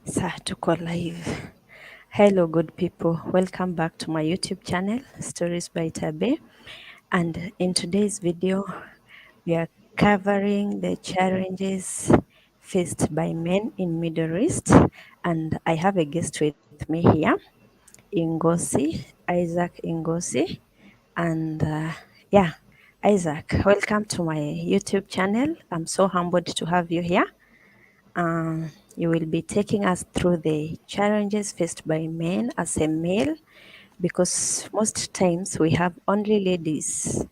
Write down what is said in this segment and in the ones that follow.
Saa tuko live. Hello, good people. Welcome back to my YouTube channel, Stories by Tabe. And in today's video, we are covering the challenges faced by men in Middle East. And I have a guest with me here, Ingosi, Isaac Ingosi. And yeah, Isaac, welcome to my YouTube channel. I'm so humbled to have you here. You will be taking us through the challenges faced by men as a male, because most times we have only ladies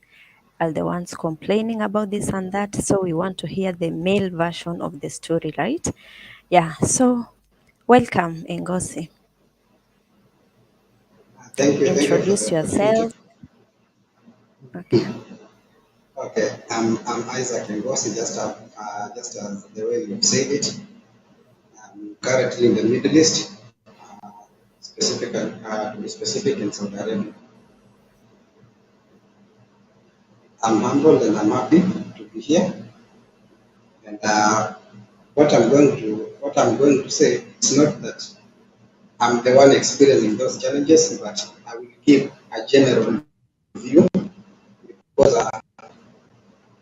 are the ones complaining about this and that. So we want to hear the male version of the story, right? Yeah. So welcome, Ngozi. Thank you for the Introduce opportunity. yourself. Okay. Okay, I'm Isaac Ngosi, just as the way you've said it. I'm currently in the Middle East, to be specific in Saudi Arabia. I'm humbled and I'm happy to be here. And what I'm going to say, it's not that I'm the one experiencing those challenges, but I will give a general view because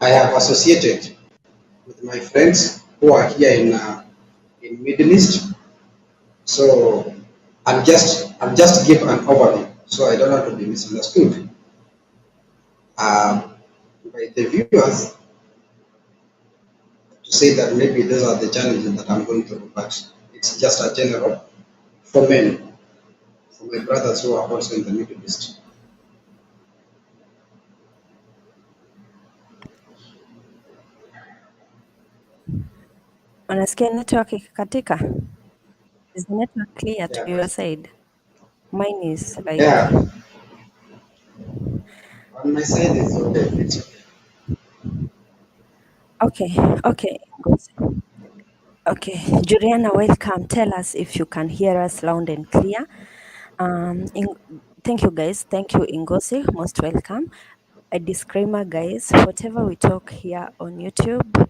I have associated with my friends who are here in Middle East. So I'll just give an overview so I don't want to be misunderstood um, by the viewers to say that maybe those are the challenges that I'm going through, but it's just a general for men, for my brothers who are also in the Middle East. Unasikia network ikikatika? Is the network clear to Yeah, your side? Mine is like, yeah. On my side, it's okay. It's okay. okay, okay. Okay, Juliana, welcome. Tell us if you can hear us loud and clear. In, thank you, guys. Thank you, Ingosi. Most welcome. A disclaimer, guys. Whatever we talk here on YouTube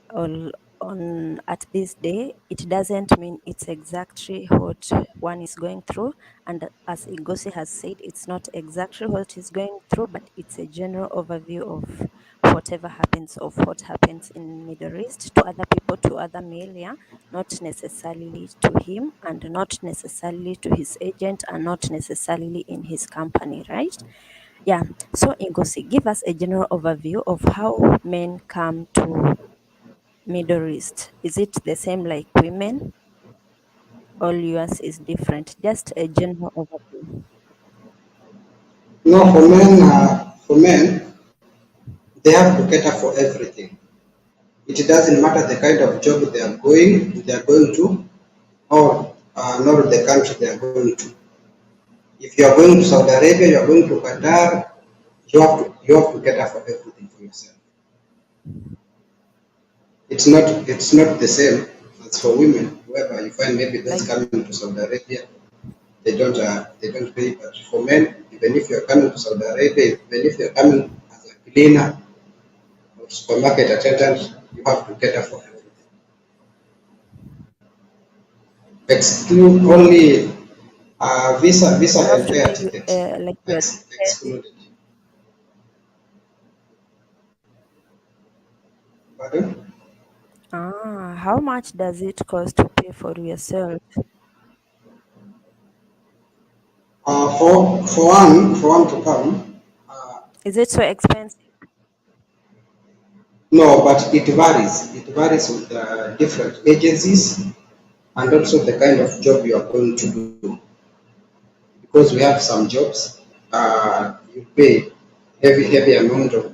or on at this day, it doesn't mean it's exactly what one is going through. And as Ingosi has said, it's not exactly what he's going through, but it's a general overview of whatever happens, of what happens in Middle East to other people, to other male, yeah, not necessarily to him and not necessarily to his agent and not necessarily in his company, right? Yeah. So Ingosi, give us a general overview of how men come to Middle East. Is it the same like women? All yours is different. Just a general overview. No, for men, they have to cater for everything. It doesn't matter the kind of job they are going to, or not the country they are going to. If you are going to Saudi Arabia, you are going to Qatar, you have to cater for everything for yourself. It's not the same as for women, whereby you find maybe those Like, coming to Saudi Arabia, they don't pay. But for men, even if you're coming to Saudi Arabia, even if you're coming as a cleaner or supermarket attendant, you have to cater for everything. Exclude only visa you have and to air pay, ticket like your tickets. excluded. Pardon? How much does it cost to pay for yourself? For one to come, uh, Is it so expensive? no, but it varies. It varies with different agencies and also the kind of job you are going to do. Because we have some jobs, you pay heavy amount of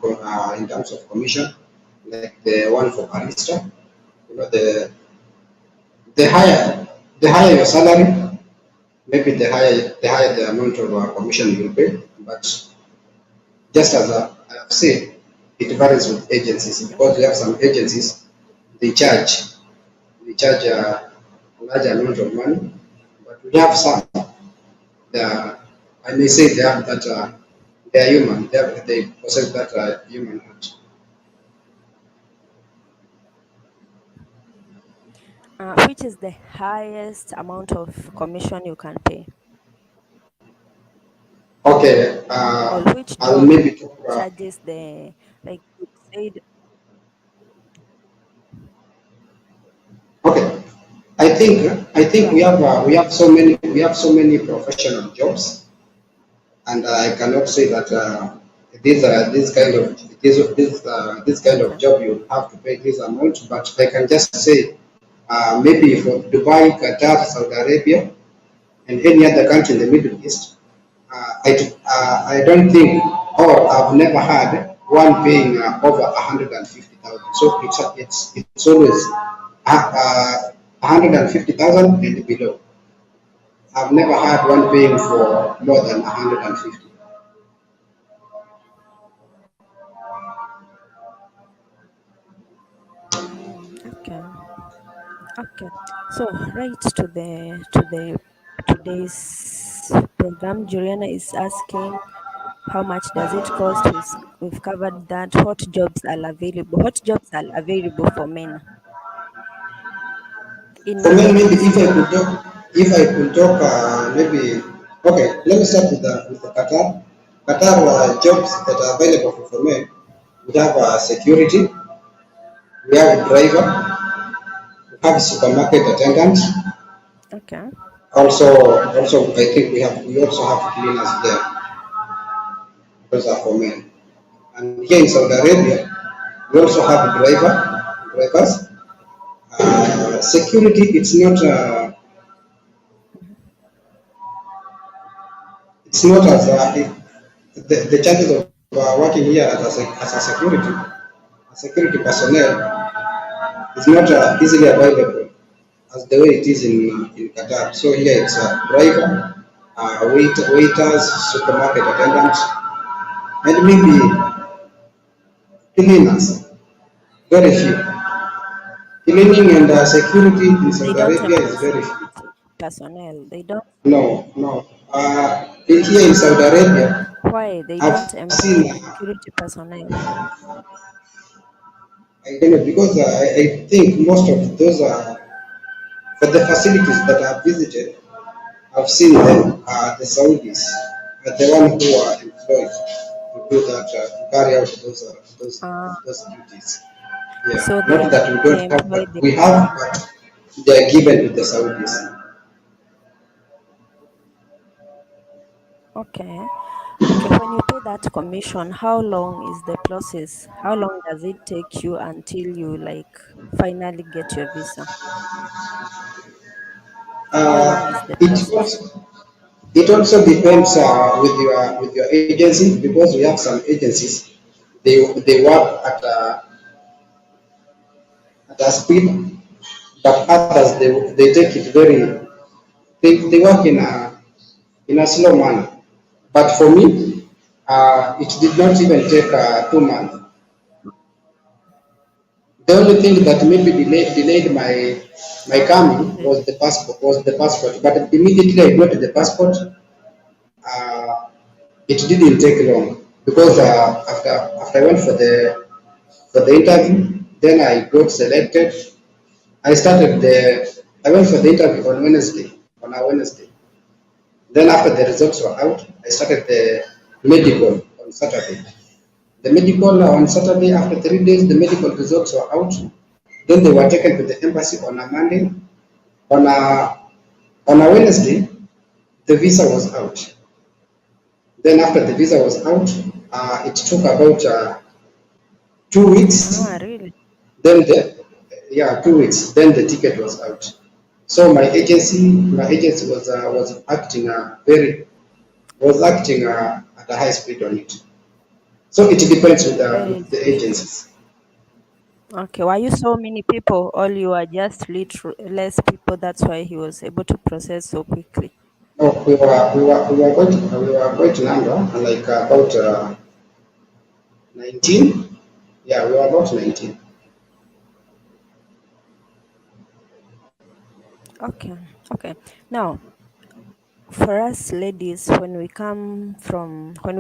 in terms of commission, like the one for barista. You know, the higher the higher your salary, maybe the higher the amount of commission you pay. But just as I have said, it varies with agencies because we Okay. have some agencies they charge a large amount of money, but we have some that I may say they have that they are human. They possess that human heart. Which is the highest amount of commission you can pay? Okay, Or which I'll job maybe talk. charges the, like you said, Okay, I think yeah, we have so many professional jobs, and I cannot say that this kind of okay, job you have to pay this amount, but I can just say maybe for Dubai, Qatar, Saudi Arabia, and any other country in the Middle East, I don't think, or I've never had one paying over 150,000. So it's always 150,000 and below. I've never had one paying for more than 150. okay, okay. So right to the today's program, Juliana is asking how much does it cost? We've covered that. What jobs are available? What jobs are available for men in For me, Middle maybe East? maybe, okay, let me start with the Qatar. Qatar jobs that are available for men. We have security, we have driver, we have supermarket attendant. Okay. Also, I think we also have cleaners there. Those are for men. And here in Saudi Arabia, we also have drivers. Security, it's not as the chances of working here as a security personnel is not easily available as the way it is in Qatar. So here it's a driver, waiters, supermarket attendants, and maybe cleaners. Very few. Cleaning and security in They Saudi don't Arabia employ is very few. security personnel. They don't. No, no. Here in Saudi Arabia, Why? They I've don't employ seen, security personnel. I don't know, because I think most of those are, for the facilities that I've visited, I've seen them, the Saudis, are the one who are employed to do that, to carry out Uh, those duties. Yeah, so not that we they don't have, employ but the we have, but they are given to the Saudis. okay. Okay, when you pay that commission, how long is the process? How long does it take you until you like finally get your visa? How long is the It process? also depends with your agency, because we have some agencies, they work at a speed, but others they take it very, they work in a slow manner. But for me, it did not even take 2 months. The only thing that maybe delayed my coming Really? was the passport. But immediately I got the passport, uh, it didn't take long, because after I went for the interview, then I got selected. I started the I went for the interview on a Wednesday. Then after the results were out, I started the medical on Saturday. The medical on Saturday, after 3 days, the medical results were out. Then they were taken to the embassy on a Monday. On a Wednesday, the visa was out. Then after the visa was out, it took about 2 weeks. Ah, really? Then the Yeah, 2 weeks. Then the ticket was out. So my agency was acting at a high speed on it. So it depends Very with the efficient. agencies. Okay, were you so many people or you are just less people? That's why he was able to process so quickly. Oh, we were quite number, like about 19. Yeah, we were about 19. Okay, okay. Now, for us ladies, when we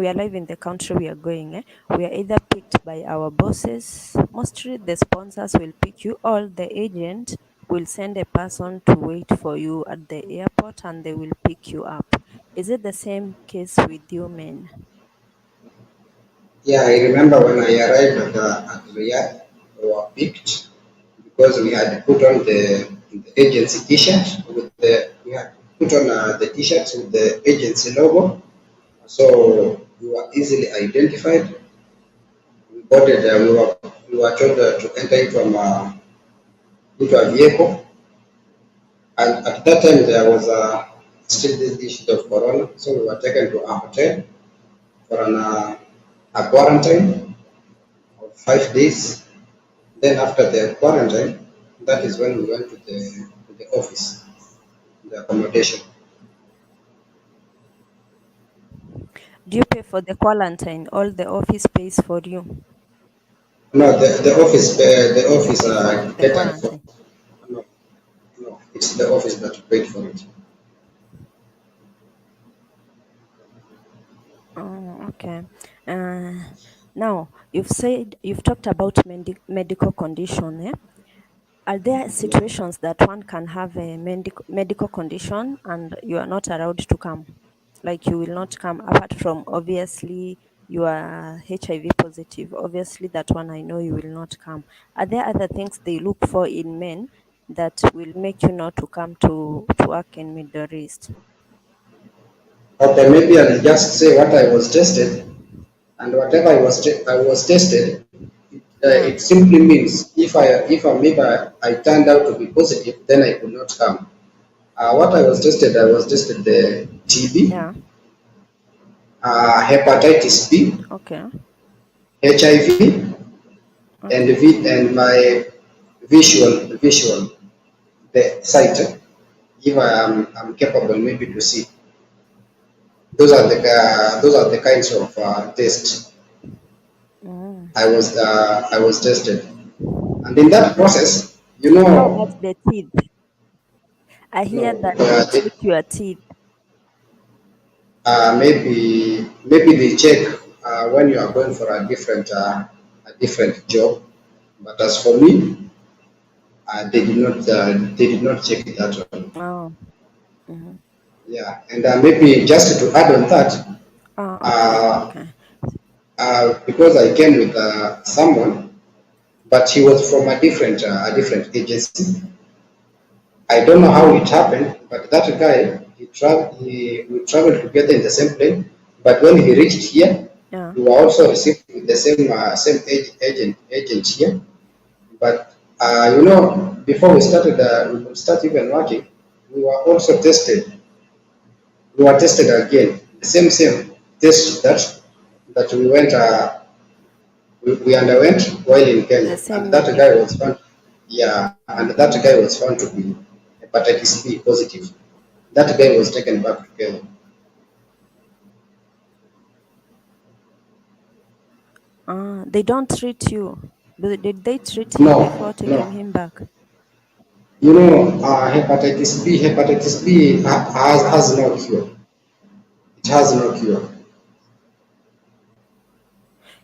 arrive in the country we are going, we are either picked by our bosses. Mostly the sponsors will pick you, or the agent will send a person to wait for you at the airport and they will pick you up. Is it the same case with you men? Yeah, I remember when I arrived at Riyadh, we were picked because we had put on the agency T-shirt with we had put on the T-shirts with the agency logo, so we were easily identified. We boarded. We were told to enter into a vehicle, and at that time there was still this issue of corona, so we were taken to a hotel for a quarantine of 5 days. Then after the quarantine, that is when we went to the office, the accommodation. Do you pay for the quarantine? All the office pays for you. No, the You office pay for the catered for. quarantine. No, no, it's the office that paid for it. Oh, okay. Now you've talked about medical condition. Eh? Are there Yeah. situations that one can have a medical condition and you are not allowed to come? Like you will not come apart from obviously you are HIV positive. Obviously that one I know you will not come. Are there other things they look for in men that will make you not to come to work in Middle East? Okay, maybe I'll just say what I was tested, and whatever I was tested, Yeah. it simply means if I maybe I turned out to be positive, then I could not come. What I was tested the TB, Yeah. hepatitis B, Okay. HIV, and Okay. and my visual the sight. If I'm capable maybe to see. Those are the kinds of tests Mm. I was tested, and in that process, you How about know, the teeth? I hear no, that they check your teeth. maybe they check when you are going for a different job, but as for me, they did not check that one. Oh. Mm-hmm. Yeah, and maybe just to add on that, Oh, okay. uh, Okay. because I came with someone, but he was from a different agency. I don't know how it happened, but that guy, we traveled together in the same plane. But when he reached here, Yeah. we were also received with the same agent here. But before we could start even working, we were also tested. We were tested again, the same test that we underwent while in The Kenya, and same that guy medical. was found, yeah, and that guy was found to be hepatitis B positive. That guy was taken back to Kenya. They don't treat you. Did they treat him No, before taking no. him back? Hepatitis B has no cure. It has no cure.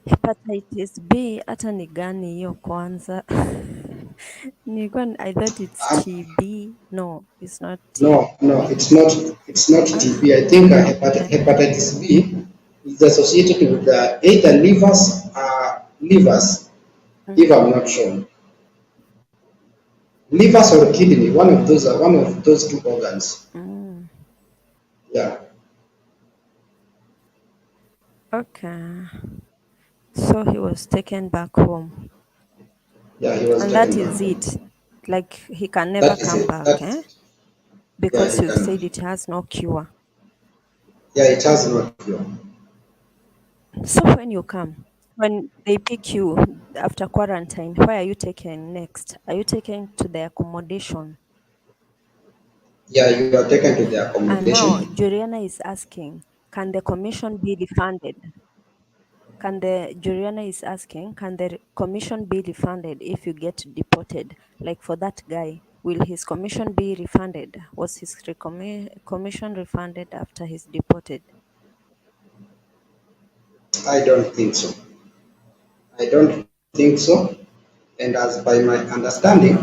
Hepatitis B hata ni gani hiyo kwanza? I thought it's Um, TB. No, it's not no, TB. it's not Ah, TB. I think okay. hepatitis B is associated with either livers, if Mm, I'm not sure, livers or kidney. One of those two organs. mm. Yeah, Okay. So he was taken back home. yeah, he was And that taken back is home. it. Like he can never That is come it. back, That is eh? it. Yeah, Because he you've can. said it has no cure. Yeah, it has no cure. So when you come, when they pick you after quarantine, where are you taken next? Are you taken to the accommodation? Yeah, you are taken to the And now accommodation. Juliana is asking, can the commission be refunded? Juliana is asking, can the commission be refunded if you get deported? Like for that guy, will his commission be refunded? Was his commission refunded after he's deported? I don't think so. I don't think so. And as by my understanding,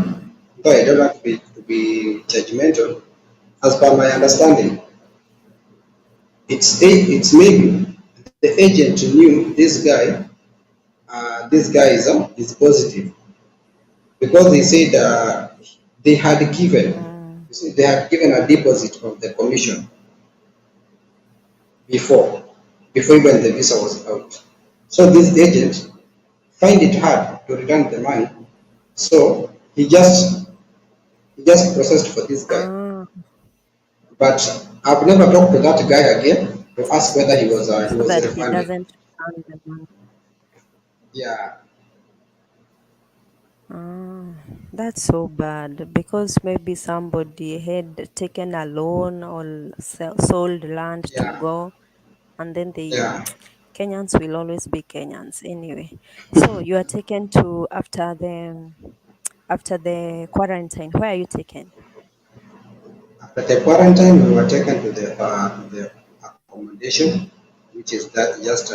though I don't want to be judgmental, as per my understanding, it's maybe the agent knew this guy is positive because they said they had given, Mm. you see, they had given a deposit of the commission before, before even the visa was out. So this agent find it hard to return the money, so he just processed for this guy. Ah, But I've never talked to that guy again to ask whether he so was that he refunded. doesn't earn the money. Yeah, Ah, that's so bad because maybe somebody had taken a loan or sold land to yeah, go, and then they yeah. Kenyans will always be Kenyans anyway. So you are taken to after the quarantine. Where are you taken? After the quarantine, we were taken to the accommodation, which is that just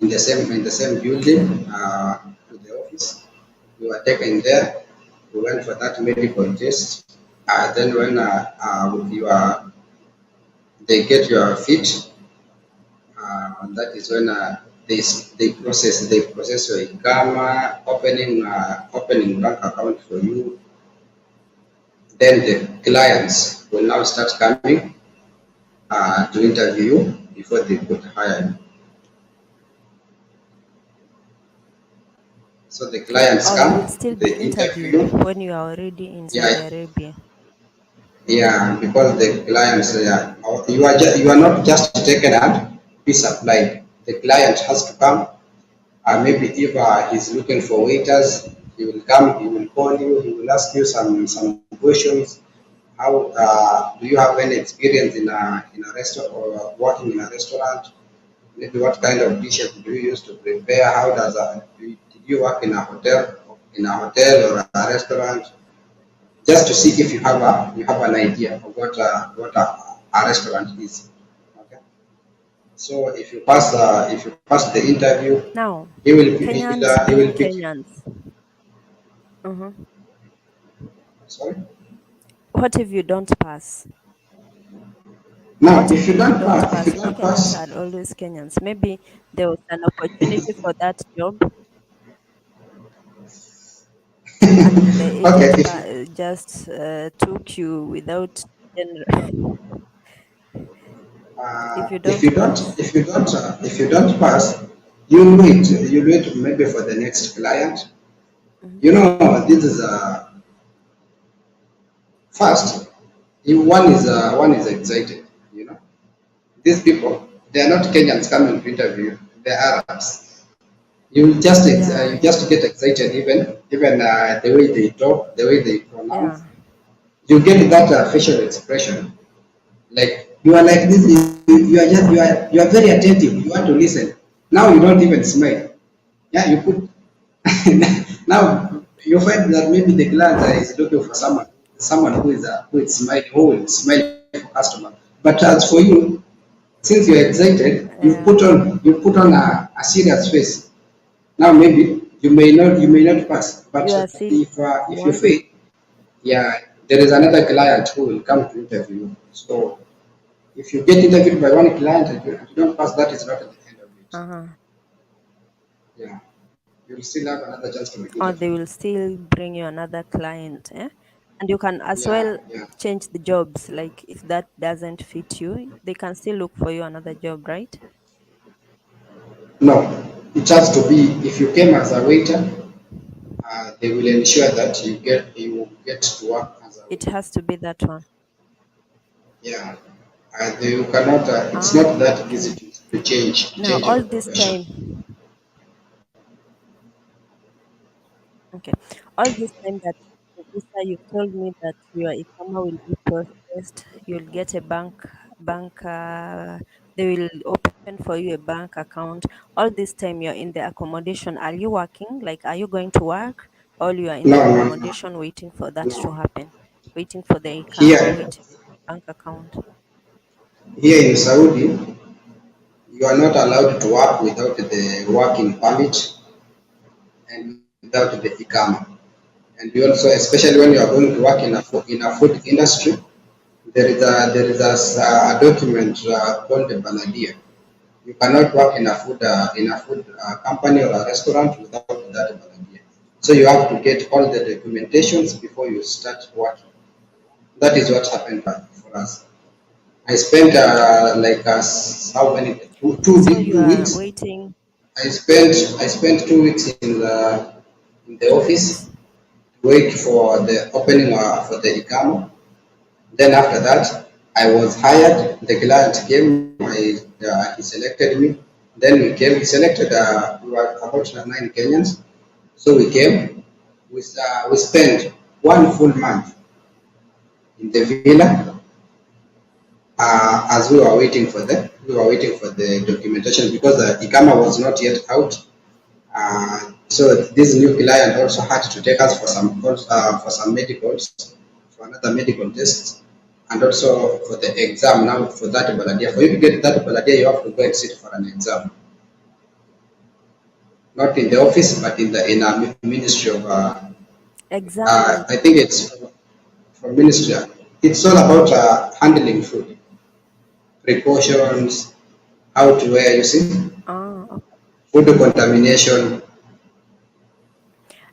in the same building to the office. We were taken there. We went for that medical test. Then when you are, they get your feet, that is when they process your ikama, opening bank account for you. Then the clients will now start coming to interview you before they could hire you. So the clients Oh, you will come, still be they interview interviewed you. when you are already in Yeah, Saudi Arabia. yeah, because the clients, you are not just taken and be supplied. The client has to come. Maybe if he's looking for waiters, he will come. He will call you. He will ask you some questions. How do you have any experience in a restaurant or working in a restaurant? Maybe what kind of dishes do you use to prepare? How does did you work in a hotel or a restaurant? Just to see if you have an idea of what a restaurant is. Okay. So if you pass the interview, Now, he Kenyans he being will pick. Kenyans. Mhm. Sorry. What if you don't pass? Now, What if you don't if you pass? don't Kenyans pass, are always Kenyans. Maybe there was an opportunity for that job, and the okay. agent just took you without general. If you don't pass. If you don't pass, you wait maybe for the next client. Mhm. You know, this is first. One is excited. You know, these people, they are not Kenyans coming to interview. They're Arabs. Yeah, You yeah, just get excited even the way they talk, the way they yeah, pronounce. You get that facial expression. Like you are like this. You are very attentive. You want to listen. Now you don't even smile. Yeah, you put now you find that maybe the client is looking for someone who is smiling, who will smile for customer. But as for you, since you're excited, yeah. you put on a serious face. Now maybe you may not pass, but You are seeing if you someone. fail, yeah, there is another client who will come to interview you. So if you get interviewed by one client and you don't pass, that is not at the end of it. Uh-huh. Yeah, you'll still have another chance to be Or they interviewed. will still bring you another client, eh? And you can as Yeah, well yeah. change the jobs. Like if that doesn't fit you, they can still look for you another job, right? No, it has to be if you came as a waiter, they will ensure that you will get to work as a It waiter. has to be that one. Yeah, you cannot. It's not Ah, that easy okay. to Now change your all this profession. time, okay, all this time that the visa, you told me that your Ikama will be processed. You'll get a bank. They will open for you a bank account. All this time you're in the accommodation. Are you working? Like, are you going to work, or you are in the No, no, no, accommodation waiting for that to no. happen, waiting for the Ikama, Here, waiting for the bank account? here in Saudi, you are not allowed to work without the working permit and without the ikama. And you also, especially when you are going to work in a food industry, there is a document called the Baladia. You cannot work in a food company or a restaurant without that Baladia. So you have to get all the documentations before you start working. That is what happened for us. I spent like how many So you two are weeks. waiting I spent 2 weeks in the two office weeks. to wait for the opening for the ICAMO. Then after that, I was hired. The client came. He selected me. Then we came. He selected. We were about 9 Kenyans. So we came. We spent one full month in the villa as we were waiting for the documentation because the ICAMA was not yet out. So this new client also had to take us for some medicals, for another medical test, and also for the exam. Now for that baladia, for you to get that baladia, you have to go and sit for an exam, not in the office, but in a ministry of. Exam like I think it's from ministry. It's all about handling food, precautions, how to wear. You see, okay. food contamination,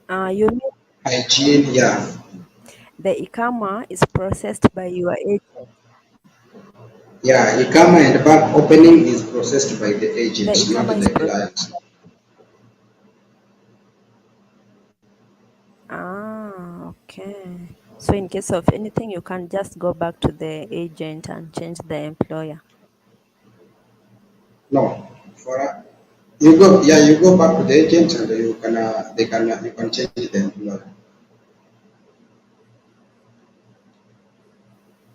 You mean hygiene. Yeah, the ikama is processed by your agent. yeah, ICAMA and bank opening is processed by the The agent, not ikama is the processed. client. Okay. So in case of anything, you can just go back to the agent and change the employer. No, for you go back to the agent and you can change the employer.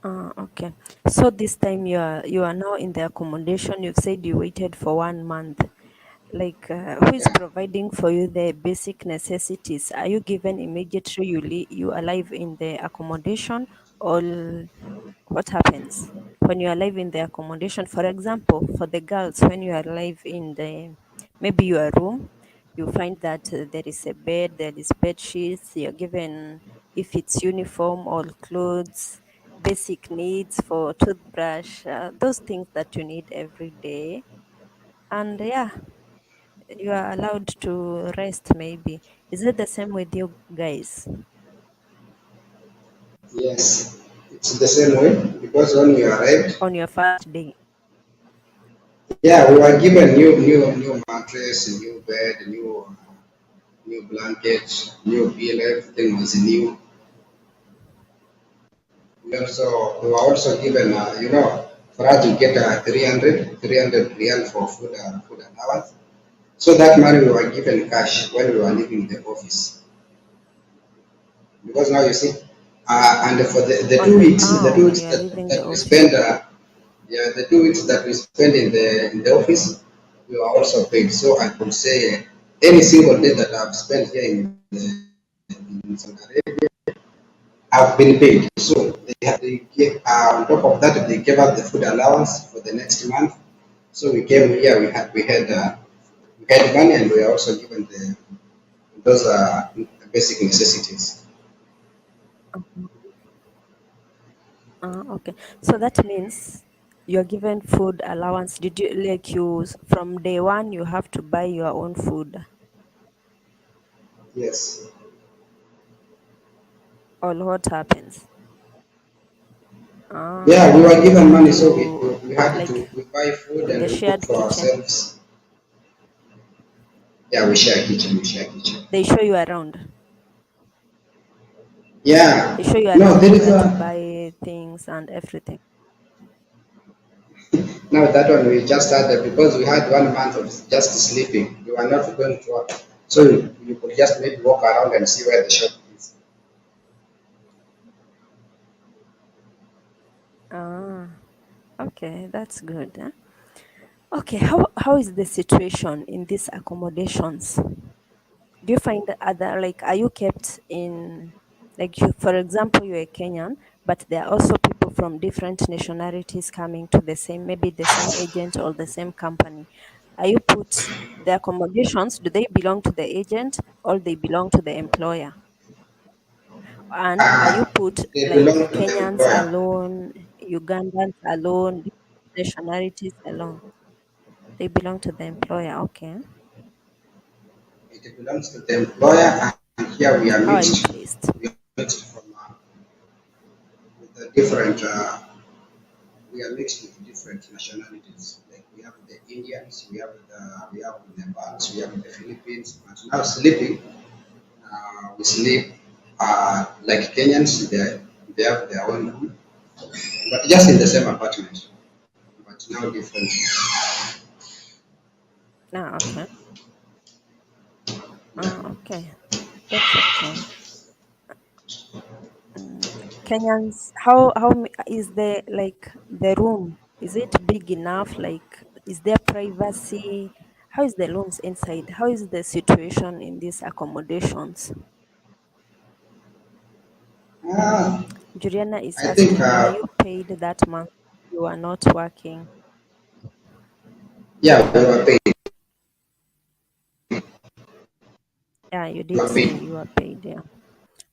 Okay. So this time you are now in the accommodation. You've said you waited for 1 month. Like, who is Yeah. providing for you the basic necessities? Are you given immediately you arrive in the accommodation, or what happens when you arrive in the accommodation? For example, for the girls, when you arrive in the maybe your room, you find that there is a bed, there is bed sheets. You're given, if it's uniform or clothes, basic needs for toothbrush, those things that you need every day. And yeah, you are allowed to rest maybe. Is it the same with you guys Yes, it's the same way because when we arrived, on your first day? yeah, we were given new mattress, a new bed, a new blanket, new pillow. Everything was new. We were also given, for us to get 300 real for food allowance. So that money we were given cash when we were leaving the office. Because now you see, and for the On two the weeks, the two when weeks you are that, leaving the that we office. spend, yeah, the 2 weeks that we spend in the office, we were also paid. So I could say any single day that I've spent here in Saudi Arabia, I've been paid. So on top of that, they gave us the food allowance for the next month. So we came here, we had money, and we were also given those basic necessities. Okay. So that means you're given food allowance. Did you like you from day one you have to buy your own food, Yes. or what happens? Yeah, we were given money, so we, You we, we had like to we buy food in and the we cook shared for kitchen. ourselves. Yeah, we share kitchen. They show you around. They Yeah. show you No, around there is where to a buy things and everything. now that one we just had because we had 1 month of just sleeping. We were not going to work, so you could just maybe walk around and see where the shop is. Ah, okay, that's good. Okay, how is the situation in these accommodations? Do you find other, like, are you kept in, like, you, for example, you're a Kenyan, but there are also people from different nationalities coming to the same, maybe the same agent or the same company. Are you put, the accommodations, do they belong to the agent or they belong to the employer? And are you put They like belong to the Kenyans employer. alone, Ugandans alone, nationalities alone? They belong to the employer. Okay. It belongs to the employer, and here we are How are you mixed. placed? We are mixed from with the different. We are mixed with different nationalities. Like we have the Indians, we have the Nepals, we have the Philippines. But now sleeping, we sleep like Kenyans. They have their own room, but just in the same apartment, but now different. Ah, okay. Ah, okay. That's okay. Mm. Kenyans, is the like the room? Is it big enough? Like, is there privacy? How is the rooms inside? How is the situation in these accommodations? Uh, Juliana is I think, asking, were you paid that month you are not working? yeah, we were paid. Yeah, you We did were say paid. you are paid. Yeah.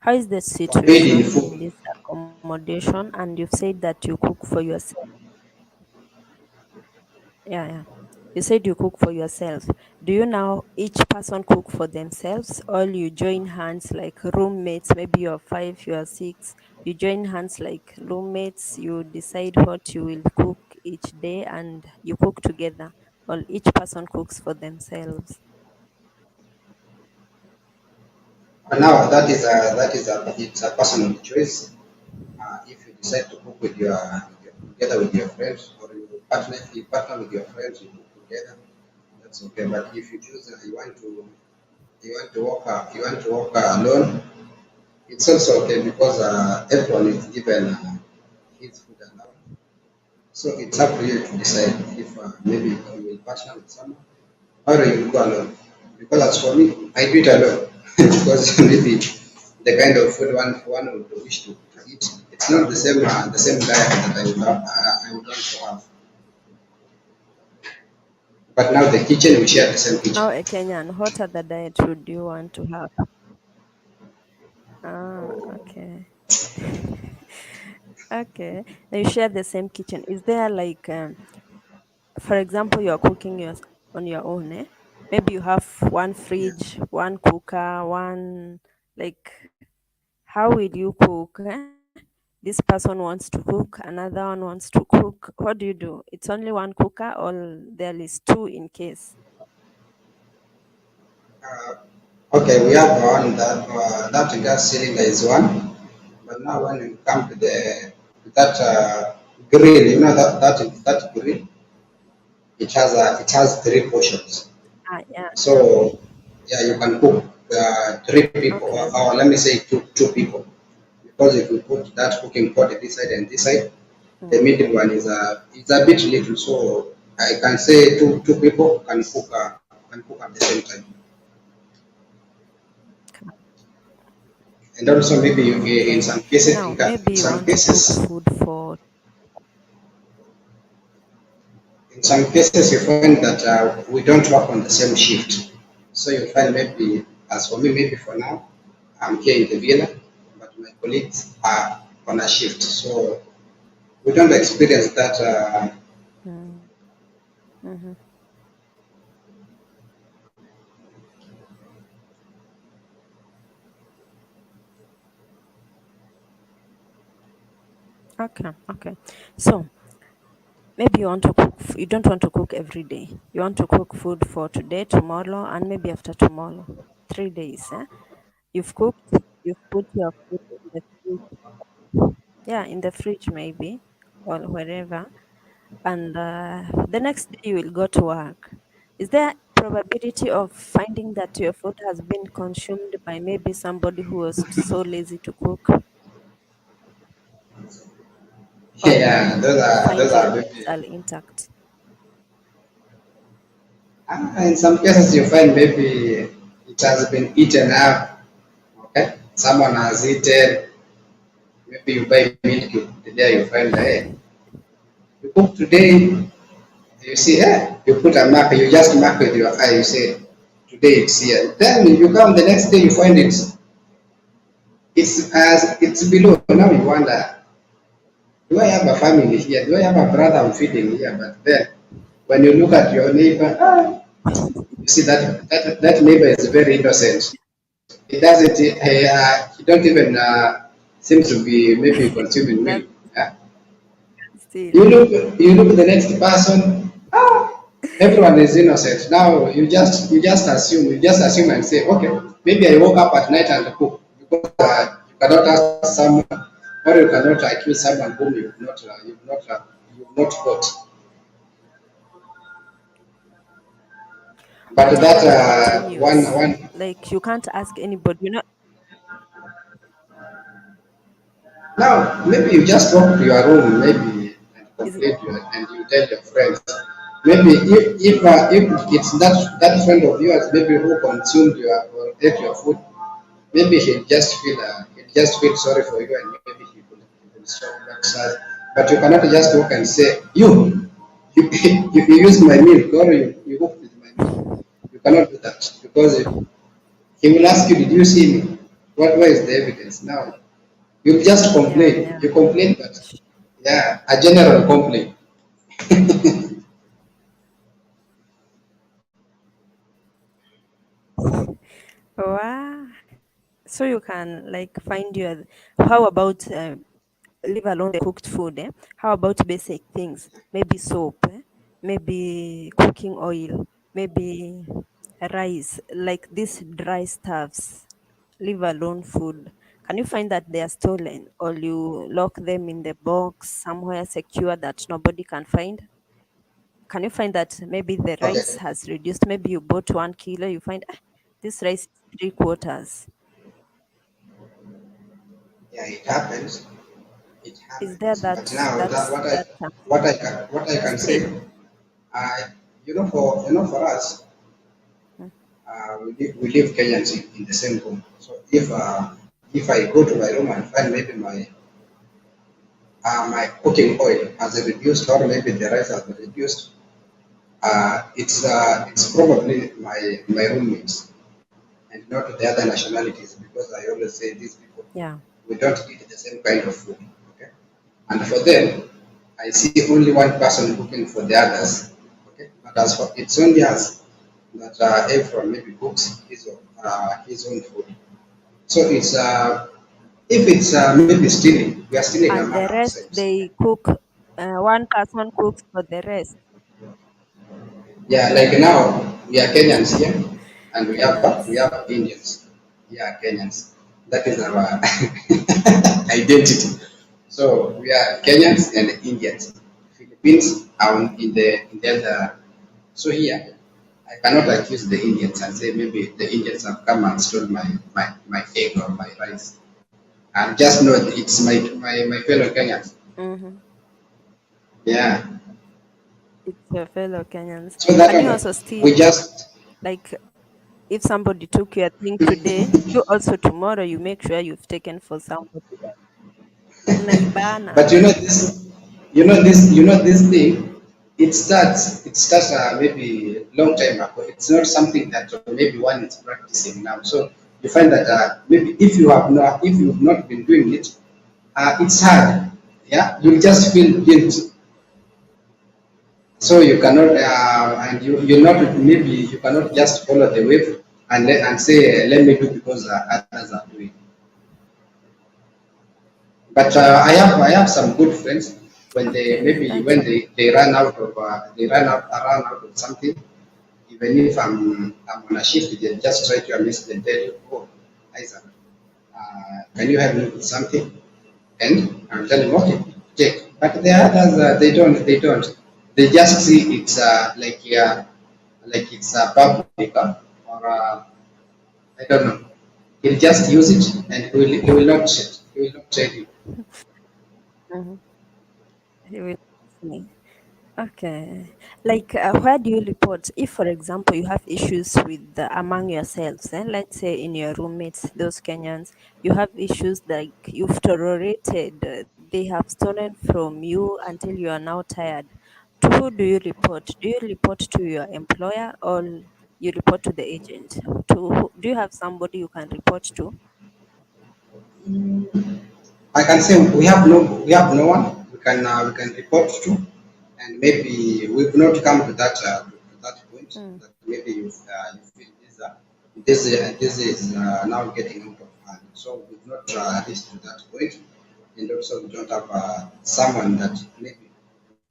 How is the We were paid in situation full. in this accommodation? And you've said that you cook for yourself. Yeah, yeah. You said you cook for yourself. Do you now each person cook for themselves, or you join hands like roommates? Maybe you're five, you're six. You join hands like roommates. You decide what you will cook each day, and you cook together. Or each person cooks for themselves. And now it's a personal choice. If you decide to cook together with your friends, or if you partner with your friends, you cook together. That's okay. But if you choose you want to work alone, it's also okay because everyone is given his food allowance. So it's up to you to decide if maybe you will partner with someone or you will go alone. Because as for me, I do it alone because maybe the kind of food one would wish to eat, it's not the same diet that I would want to have. But now the kitchen we share the same Now, kitchen. a Kenyan, what other diet would you want to have? Ah, okay. Okay. Now you share the same kitchen. Is there like, for example, you're cooking on your own, eh? Maybe you have one Yeah. fridge, one cooker, one like how will you cook? Eh? This person wants to cook, another one wants to cook. What do you do? It's only one cooker, or there is two in case. Uh, okay, we have one that gas cylinder is one, but now when you come to the that grill, you know that grill, it has three portions. Ah, yeah. So yeah, you can cook three people, Okay. or let me say two people, because if you put that cooking pot this side and this side, the Mm. middle one is a bit little. So I can say two people can cook at the same time. Okay. And also maybe in Okay. some cases Now, maybe you want to cook food for. in some cases you find that we don't work on the same shift. So you find maybe as for me maybe for now I'm here in the villa, but my colleagues are on a shift. So we don't experience that. Mm. Mm-hmm. Okay. Okay. So maybe you don't want to cook every day. You want to cook food for today, tomorrow, and maybe after tomorrow. 3 days. Eh? You've cooked, you've put your food in the fridge. Yeah, in the fridge maybe, or wherever. And the next day you will go to work. Is there probability of finding that your food has been consumed by maybe somebody who was so lazy to cook, or Yeah, you find those your are meals maybe are intact? in some cases you find maybe it has been eaten up. Okay, someone has eaten. Maybe you buy milk, there you find you cook today. You see, you put a mark, you just mark with your eye, you say, today it's here. Then you come the next day, you find It's as it's below. Now you wonder, do I have a family here? Do I have a brother I'm feeding here? But then when you look at your neighbor, you see that neighbor is very innocent. He doesn't. He don't even seem to be maybe consuming milk. That's Yeah. still. You look at the next person. Everyone is innocent. Now you just assume and say, okay, maybe I woke up at night and cook because you cannot ask someone or you cannot accuse someone whom you've not caught. But Whatever that it continues, one like you can't ask anybody, you know. now maybe you just walk to your room maybe and Is it, complain to your, and you tell your friends. Maybe if it's that friend of yours maybe who consumed your or ate your food. Maybe he'll just feel sorry for you and maybe he will stop that sad. But you cannot just walk and say, you use my milk or you walk with my milk. You cannot do that because he will ask you, did you see me? Where is the evidence? Now, you just yeah, complain. yeah. You complain, but yeah, a general complaint. Wow. So you can like find your, how about leave alone the cooked food, eh? How about basic things? Maybe soap, eh? Maybe cooking oil, maybe rice, like these dry stuffs. Leave alone food. Can you find that they are stolen or you lock them in the box somewhere secure that nobody can find? Can you find that maybe the rice Okay. has reduced? Maybe you bought 1 kilo, you find this rice is three quarters. Yeah, it happens. It Is there happens. But now what I can still? say, I for us, we live Kenyans in the same room. So if I go to my room and find maybe my cooking oil has reduced or maybe the rice has reduced, it's probably my roommates and not the other nationalities because I always say these people Yeah. we don't eat the same kind of food. Okay, and for them, I see only one person cooking for the others. Okay, but as for it's only us that everyone maybe cooks his own food. So it's if it's maybe stealing, we are stealing And among the rest ourselves. they cook, one person cooks for the rest. Yeah, like now we are Kenyans here, and we Kenyans. have Indians. Yeah, Kenyans. That is our identity. So we are Kenyans and Indians. Philippines are in the other. So here, I cannot accuse the Indians and say maybe the Indians have come and stole my egg or my rice. And just know that it's my fellow Kenyans. Mm-hmm. Yeah. It's your fellow Kenyans. So that Can you one, also we steal? just Like if somebody took your thing today, you also tomorrow you make sure you've taken for somebody else. Unaibana. But you know this thing. It starts maybe long time ago. It's not something that maybe one is practicing now. So you find that maybe if you've not been doing it, it's hard. Yeah, you just feel guilt. So you cannot and you not maybe you cannot just follow the wave and say let me do because others are doing. But I have some good friends when they Okay, maybe that's when they run out of something. Even if I'm on a shift, they just try to amuse and tell you, oh, Isaac, can you help me with something? And I'm telling them, okay, take. But the others they don't. They just see it's like it's a public or I don't know. He'll just use it and he will not trade you. mm-hmm. He will see. Okay. Like, where do you report if, for example, you have issues with among yourselves? And let's say in your roommates, those Kenyans, you have issues like you've tolerated, they have stolen from you until you are now tired. To who do you report? Do you report to your employer or you report to the agent? Do you have somebody you can report to? I can say we have no one we can report to, and maybe we've not come to that point Mm. that maybe you feel this is now getting out of hand. So we've not reached to that point, and also we don't have someone that maybe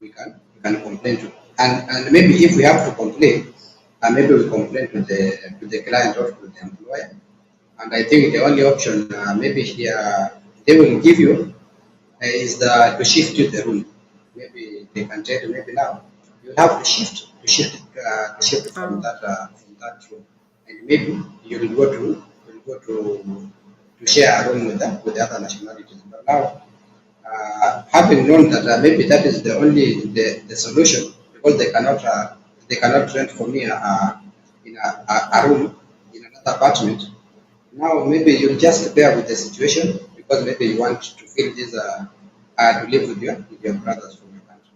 we can complain to, and maybe if we have to complain, maybe we complain to the client or to the employer. And I think the only option maybe here they will give you is to shift to the room. Maybe they can tell you maybe now you have to shift Oh, from that room, and maybe you will go to share a room with the other nationalities. But now having known that maybe that is the only the solution because they cannot rent for me in a yeah. room in another apartment. Now maybe you just bear with the situation because maybe you want to feel this to live with your brothers from your country.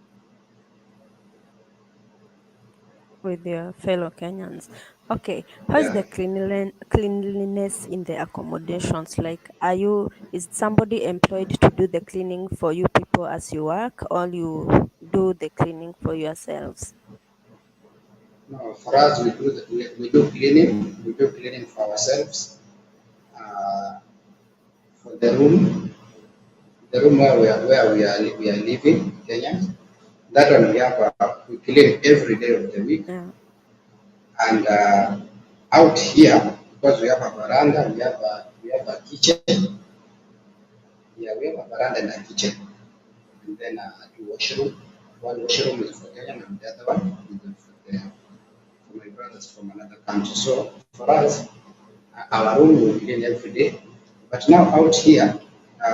With your fellow Kenyans. Okay, how's Yeah. the cleanliness in the accommodations? Like, is somebody employed to do the cleaning for you people as you work, or you do the cleaning for yourselves? No, for us we do cleaning. We do cleaning for ourselves. For the room where we are living, Kenya. That one we clean every day of the week. Yeah. And out here, because we have a veranda, we have a kitchen. Yeah, we have a veranda and a kitchen, and then two washroom. One washroom is for Kenyan, and the other one is for my brothers from another country. So for us, our room we clean every day. But now out here,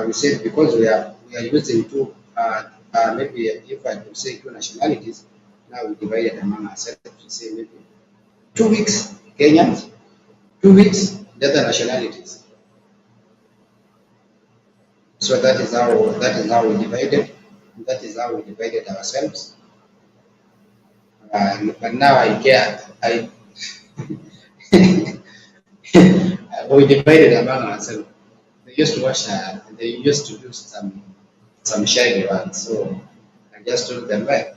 we said because we are using two, maybe if I could say two nationalities, now we divided among ourselves. We say maybe 2 weeks Kenyans, 2 weeks the other nationalities. So that is how we divided. That is how we divided ourselves. But now I get I we divided among ourselves. They used to watch. They used to do some shy work. So I just told them, well,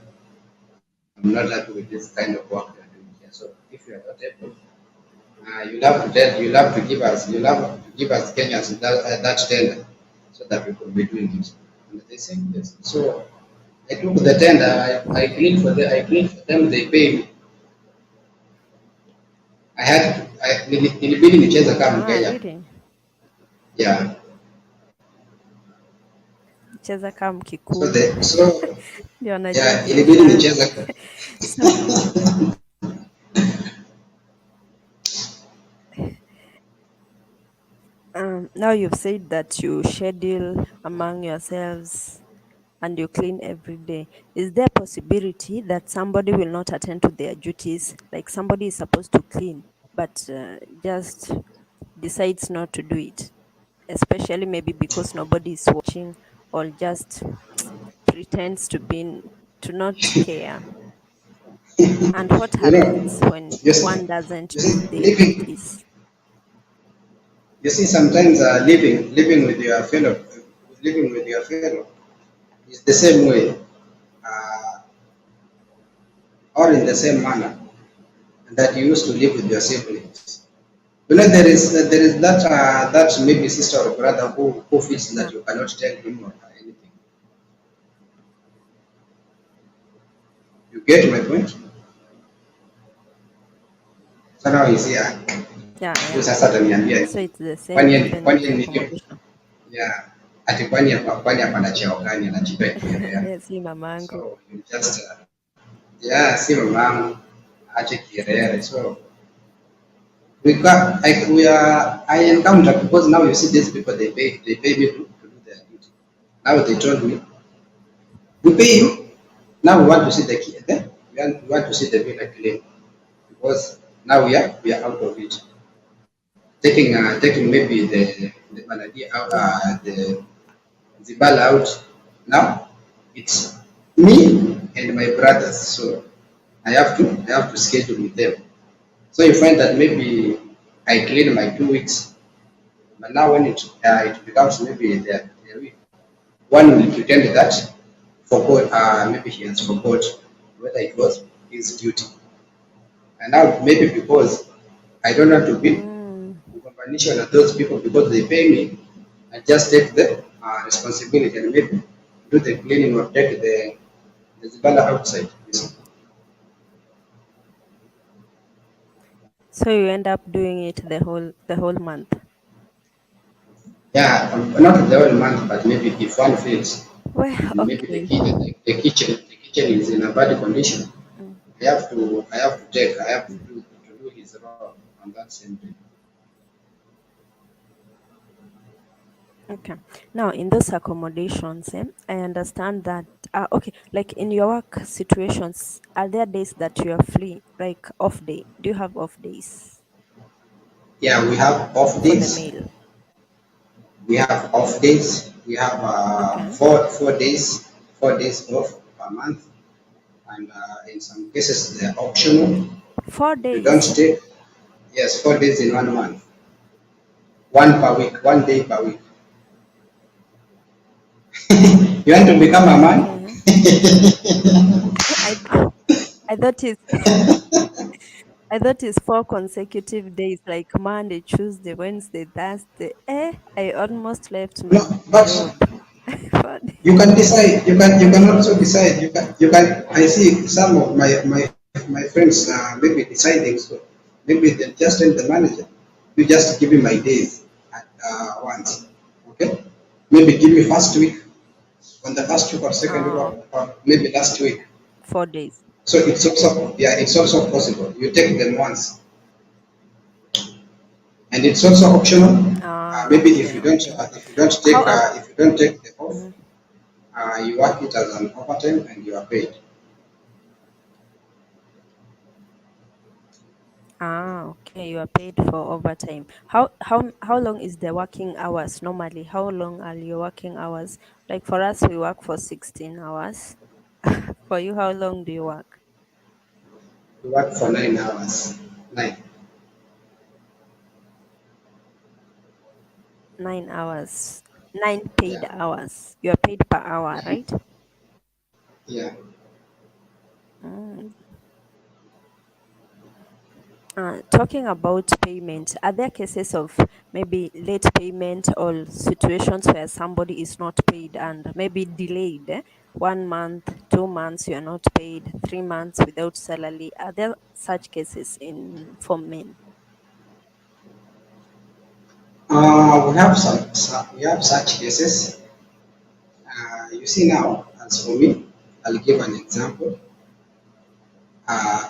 I'm not happy with this kind of work you're doing here. So if you are not able, you'll have to give us Kenyans that tender so that we could be doing it. And they said yes. So I took the tender. I cleaned for them. I cleaned for them. They pay me. I had to. Nilibidi nicheze kama Ah, Mkenya. really? Yeah. Cheza kama So Mkikuyu. Ndio wanajua yeah, ilibidi biashara. nicheze. So, now you've said that you schedule among yourselves and you clean every day. Is there a possibility that somebody will not attend to their duties? Like somebody is supposed to clean, but just decides not to do it, especially maybe because nobody is watching, or just pretends to not care. And what You know, happens when just one doesn't you do see, their duties? sometimes living with your fellow is the same way, uh, or in the same manner that you used to live with your siblings. You know, there is that maybe sister or brother who feels Yeah. that you cannot tell him or her anything. You get my point? So now you see, Yeah, huyu yeah. sasa ataniambia So it's the same even with kwani the nilio accommodation. yeah, ati kwani hapana cheo gani anajipa kielea. Yes, si mamangu. So you just yeah, si mamangu ache kielele. So I encounter because now you see these people they pay me to do their duty. Now they told me we pay you. Now we want to see we want to see the villa clean because now we are out of it. Taking maybe the Banadia out, Yeah. the Zibala out. Now it's me and my brothers, so I have to schedule with them. So you find that maybe I clean my 2 weeks, but now when it becomes maybe their week, One will pretend that forgot, maybe he has forgot whether it was his duty. And now maybe because I don't want to be Mm. in combination of those people because they pay me, I just take the responsibility and maybe do the cleaning or take the zibala outside. You see. So you end up doing it the whole month. Yeah, not the whole month, but maybe if one feels Well, maybe okay. the kitchen is in a bad condition, Mm. I have to do his role on that same day. Okay. Now, in those accommodations, I understand that. Okay, like in your work situations, are there days that you are free, like off day? Do you have off days Yeah, we have off for the days. male? We have off days. We have Okay. 4 days off per month, and in some cases they're optional. Four If you don't days. take, yes, 4 days in 1 month, one per week, 1 day per week. You want to become a man? Okay. I I thought it's I thought it's 4 consecutive days, like Monday, Tuesday, Wednesday, Thursday. I almost left No, my but job. 4 days. you can decide. You can also decide. You can. I see some of my friends maybe deciding so. Maybe they just tell the manager, you just give me my days at once. Okay. Maybe give me first week on the first week or second week Oh, or maybe last week. 4 days. So it's also possible. You take them once, and it's also optional. Maybe Okay, okay. How if you don't take the off, mm, you work it as an overtime and you are paid. okay, you are paid for overtime. How long is the working hours normally? How long are your working hours? Like for us, we work for 16 hours. For you, how long do you work? You work for 9 hours. Nine. 9 hours. Nine paid Yeah. hours. You are paid per hour, right? Yeah. Mm. Talking about payment, are there cases of maybe late payment or situations where somebody is not paid and maybe delayed? 1 month, 2 months, you are not paid, 3 months without salary. Are there such cases in for men? We have such cases. You see now, as for me, I'll give an example. Uh,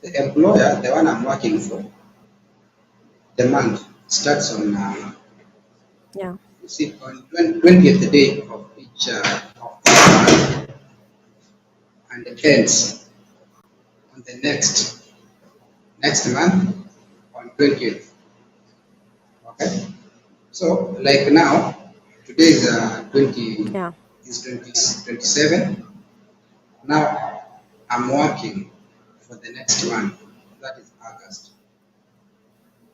the employer, the one I'm working for, the month starts on Yeah. you see on 20th day of each month and it ends on the next month on 20th. Okay. So like now, today is 20 Yeah. is 20, 27. Now I'm working for the next month. That is August.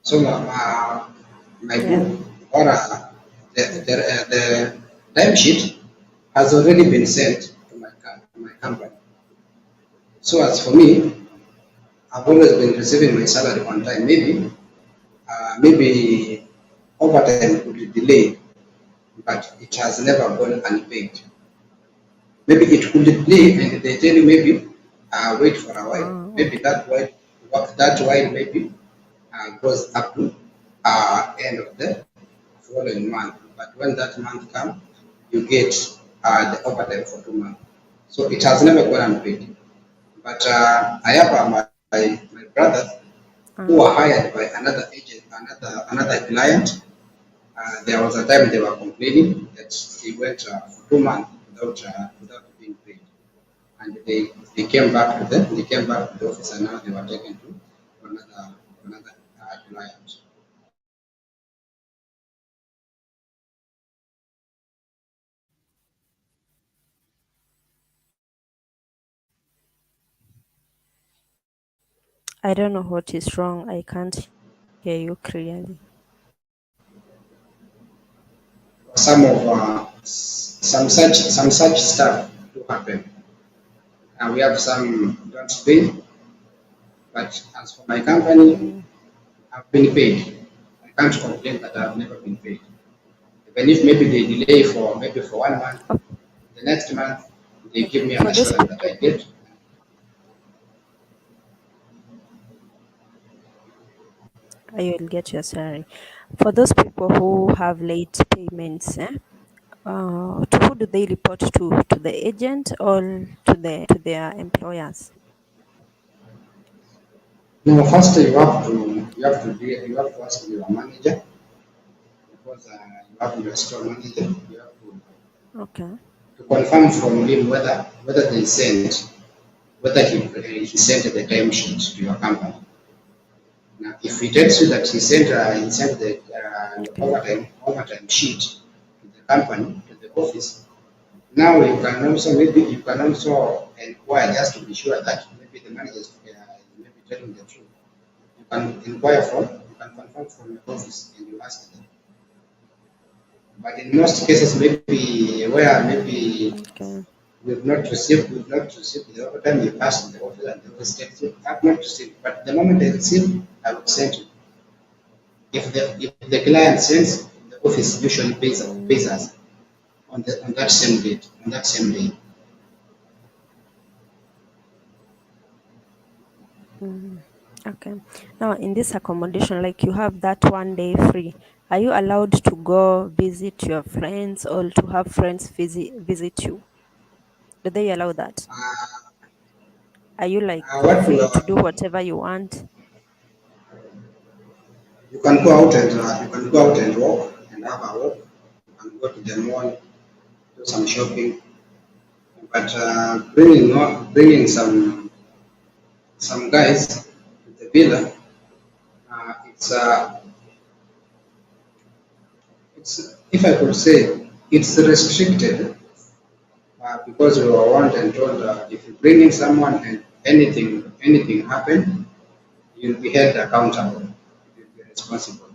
So my Yeah. book or the timesheet has already been sent to my company. So as for me, I've always been receiving my salary on time. Maybe overtime could delay, but it has never gone unpaid. Maybe it could delay and they tell you maybe wait for a while. Maybe Okay. that while maybe goes up to end of the following month. But when that month comes, you get the overtime for 2 months. So it has never gone unpaid. But I have my brothers who were Uh, hired by another agent, another client. There was a time they were complaining that they went for 2 months without being paid, and they came back to the office, and now they were taken to another client. I don't know what is wrong. I can't hear you clearly. Some of some such stuff to happen. And we have some don't pay, but as for my company, Mm. I've been paid. I can't complain that I've never been paid. Even if maybe they delay for maybe for 1 month, Oh, the next month they okay. give me an For those assurance that I people, get. you will get your salary. For those people who have late payments, to who do they report to? To the agent or to their employers? No, first you have to ask your manager because you have your store manager. You have Okay. to confirm from him whether they sent whether he sent the timesheet to your company. Now, if he tells you that he sent the Okay. overtime sheet to the company to the office, now you can also inquire just to be sure that maybe the manager is maybe telling the truth. You can confirm from your office and you ask them. But in most cases, maybe where maybe Okay. we've not received the overtime, you pass the office and the office takes it. I've not received, but the moment I receive, I will send it. If the client sends, the office usually pays Mm, us on that same date, on that same day. mm. Okay. Now, in this accommodation, like you have that 1 day free, are you allowed to go visit your friends or to have friends visit you? Do they allow that? Are you like What free to do whatever you want? you can go out and walk and have a walk. You can go to the mall, do some shopping, but bringing some guys to the villa, it's if I could say it's restricted because we were warned and told if you bring in someone and anything happen, you'll be held accountable. You'll be responsible.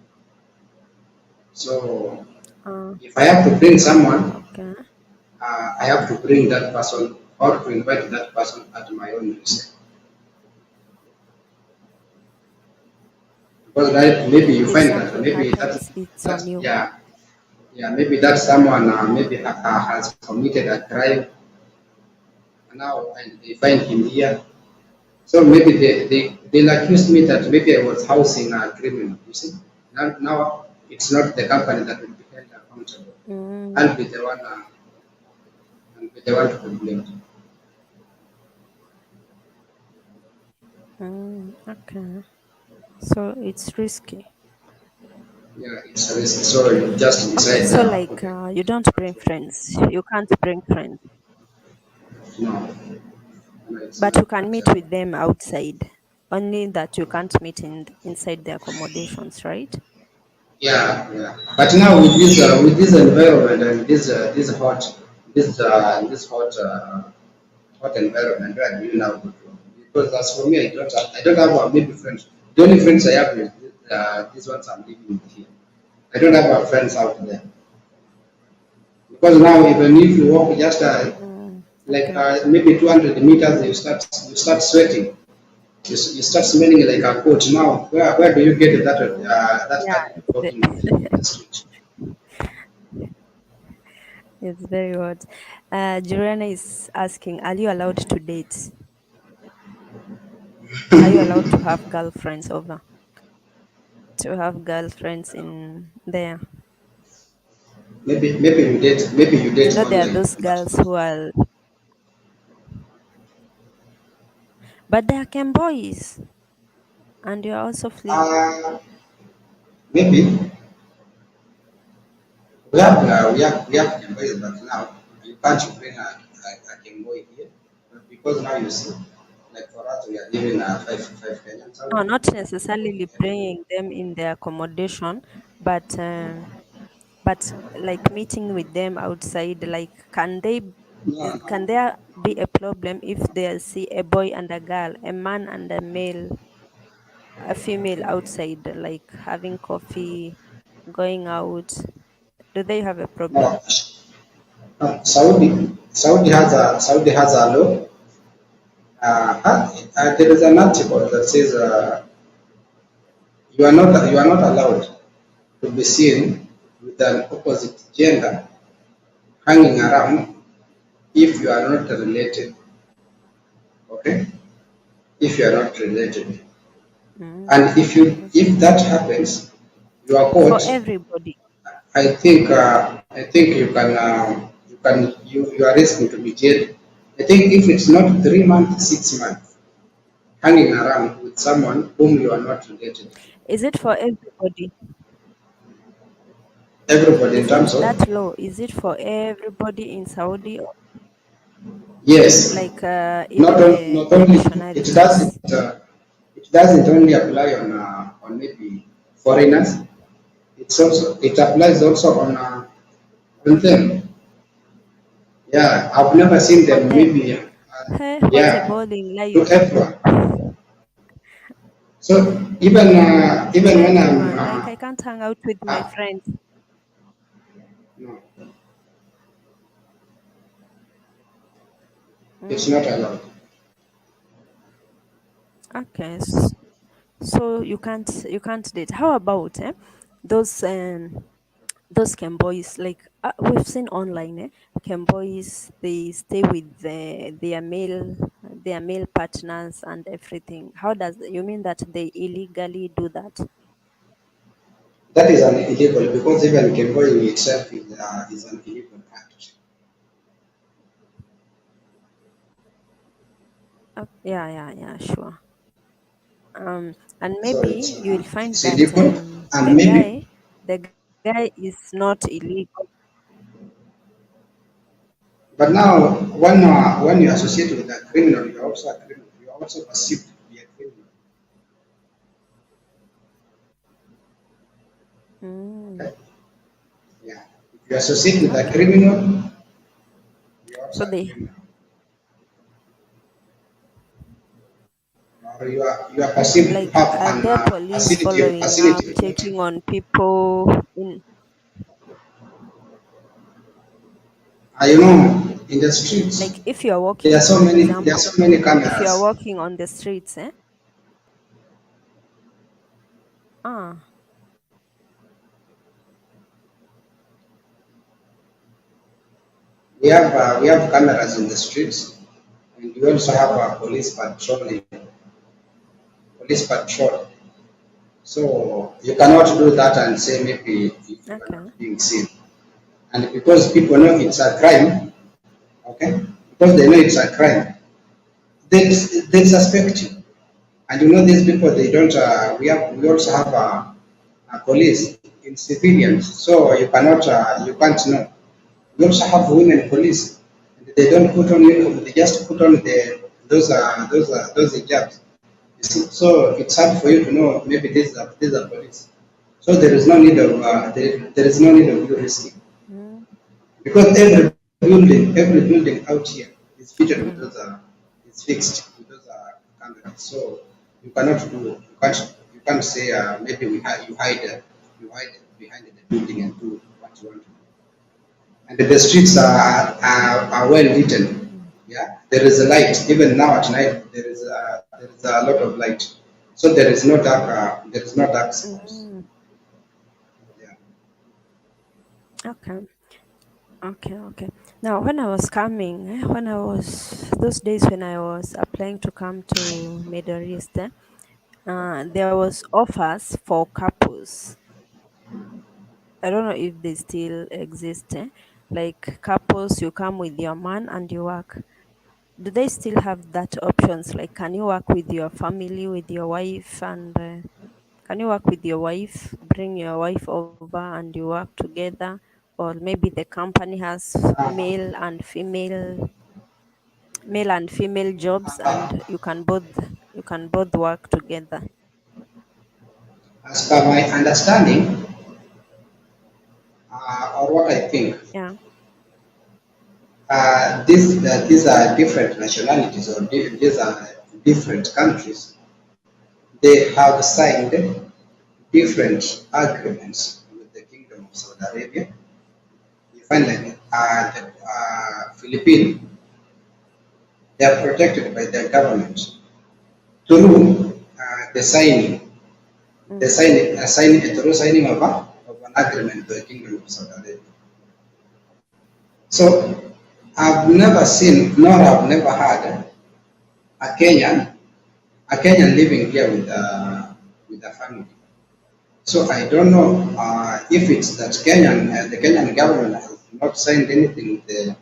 So Uh, if I have to bring someone, okay. I have to bring that person or to invite that person at my own risk. Because right, maybe you If find that something maybe that's happens, it's on that's you. yeah yeah maybe that someone maybe has committed a crime now and they find him here. So maybe they'll accuse me that maybe I was housing a criminal. You see, now it's not the company that will be held accountable. Mm, I'll be the one. I'll be the one to complain. okay. So it's risky. Yeah, it's a risk. So you just Okay, decide. so like Okay, you don't bring friends. You can't bring friends, no, no, it's but not you can meet acceptable. with them outside. Only that you can't meet inside the accommodations, right? Yeah, yeah. But now with this environment and this hot environment, where do you now go to? Because as for me, I don't have maybe friends. The only friends I have is these ones I'm living with here. I don't have friends out there because now even if you walk just like Okay. maybe 200 meters, you start sweating. You start smelling like a coat. Now, where do you get that Yeah, time walking in the street? it's very hot. Juliana is asking, are you allowed to date? Are you allowed to have girlfriends over? To have girlfriends in there? Maybe you date There are online, those girls who are, but they are Ken boys, and you're also fleeing. uh, maybe we have employees, but now you can't bring a Kemboy here because now you see, like for us, we are living five Kenyans out No, there. not necessarily bringing them in their accommodation, but like meeting with them outside. Like, No, can no, there be a problem if they see a boy and a girl, a man and a male, a female outside, like having coffee, going out? Do they have a no, problem? Saudi has a law. There is an article that says you are not allowed to be seen with an opposite gender hanging around if you are not related. Okay, if you are not related, and if Okay. that happens, you are For caught. everybody. I think you are risking to be jailed. I think if it's not 3 months, 6 months, hanging around with someone whom you are not related. Is it for everybody? Everybody in Is it terms of that law? Is it for everybody in Saudi, yes, like even not the only nationalities? it doesn't only apply on maybe foreigners. It applies also on them. Yeah, I've never seen On them them? maybe. Hey, what a Yeah, boring to life. everyone. So To even when I'm everyone. Like I can't hang out with my uh, friends. no, it's not Mm, allowed. okay. So you can't date. How about those those boys, like we've seen online, boys, they stay with their male partners and everything. How does you mean that they illegally do that? That is an illegal because even gambling itself is an illegal act. Yeah, yeah, yeah, sure. And So maybe you will find it's that illegal, the and maybe. guy the guy is not illegal. But now, when you associate with a criminal, you're also a criminal. You are also perceived to be a criminal. Mm, Okay? Yeah. If you associate with a okay. criminal, you're also So a they, criminal. Or you are perceived to like, have are an there police following up, facility of what checking on people in, in the streets. like, if you're walking, for There are example, so many if you're cameras. walking on the streets, ah, We have cameras in the streets, and we also have a police patrol. So you cannot do that and say maybe if you are not okay. being seen. And because people know it's a crime, okay, because they know it's a crime, they suspect you. And these people, they don't. We also have a police in civilians, so you can't know. We also have women police. They don't put on uniform. They just put on those hijabs. You see, so it's hard for you to know maybe these are police. So there is no need of you risking Mm, because every building out here is fitted with okay. those is fixed with those cameras. So you can't say maybe you hide behind the building and do what you want to do. And the streets are well lit. Mm, Yeah, there is a light. Even now at night, there is a lot of light. So there is no dark spots. mm, Yeah. okay. Okay, okay. Now, when I was coming, when I was those days when I was applying to come to Middle East, there was offers for couples. I don't know if they still exist. Like couples, you come with your man and you work. Do they still have that options? Like, can you work with your family, with your wife, and can you work with your wife? Bring your wife over and you work together, or maybe the company has Uh, male and female jobs, and you can both work together. as per my understanding, or what I think, Yeah. these are different nationalities or these are different countries. They have signed different agreements with the Kingdom of Saudi Arabia. You find like the Philippines, they are protected by their government through the signing, through signing of an agreement with the Kingdom of Saudi Arabia. So I've never seen, nor I've never heard a Kenyan, a Kenyan living here with a family. So I don't know if it's that the Kenyan government has not signed anything with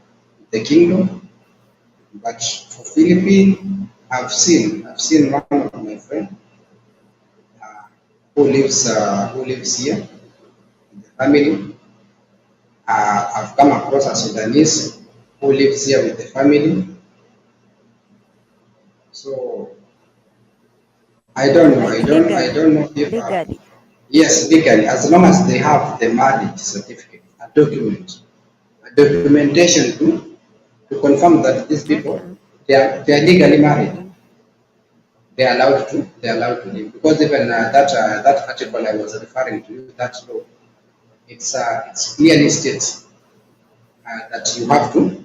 the kingdom, but for Philippines, I've seen one of my friends uh, who lives here, the family. I've come across a Sudanese who lives here with the family. So Like I legally, don't know if legally. yes, legally, as long as they have the marriage certificate, a documentation to confirm that these people Okay. they are legally married. Mm. They are allowed to live because even that article I was referring to, that law, it's clearly states that you have to,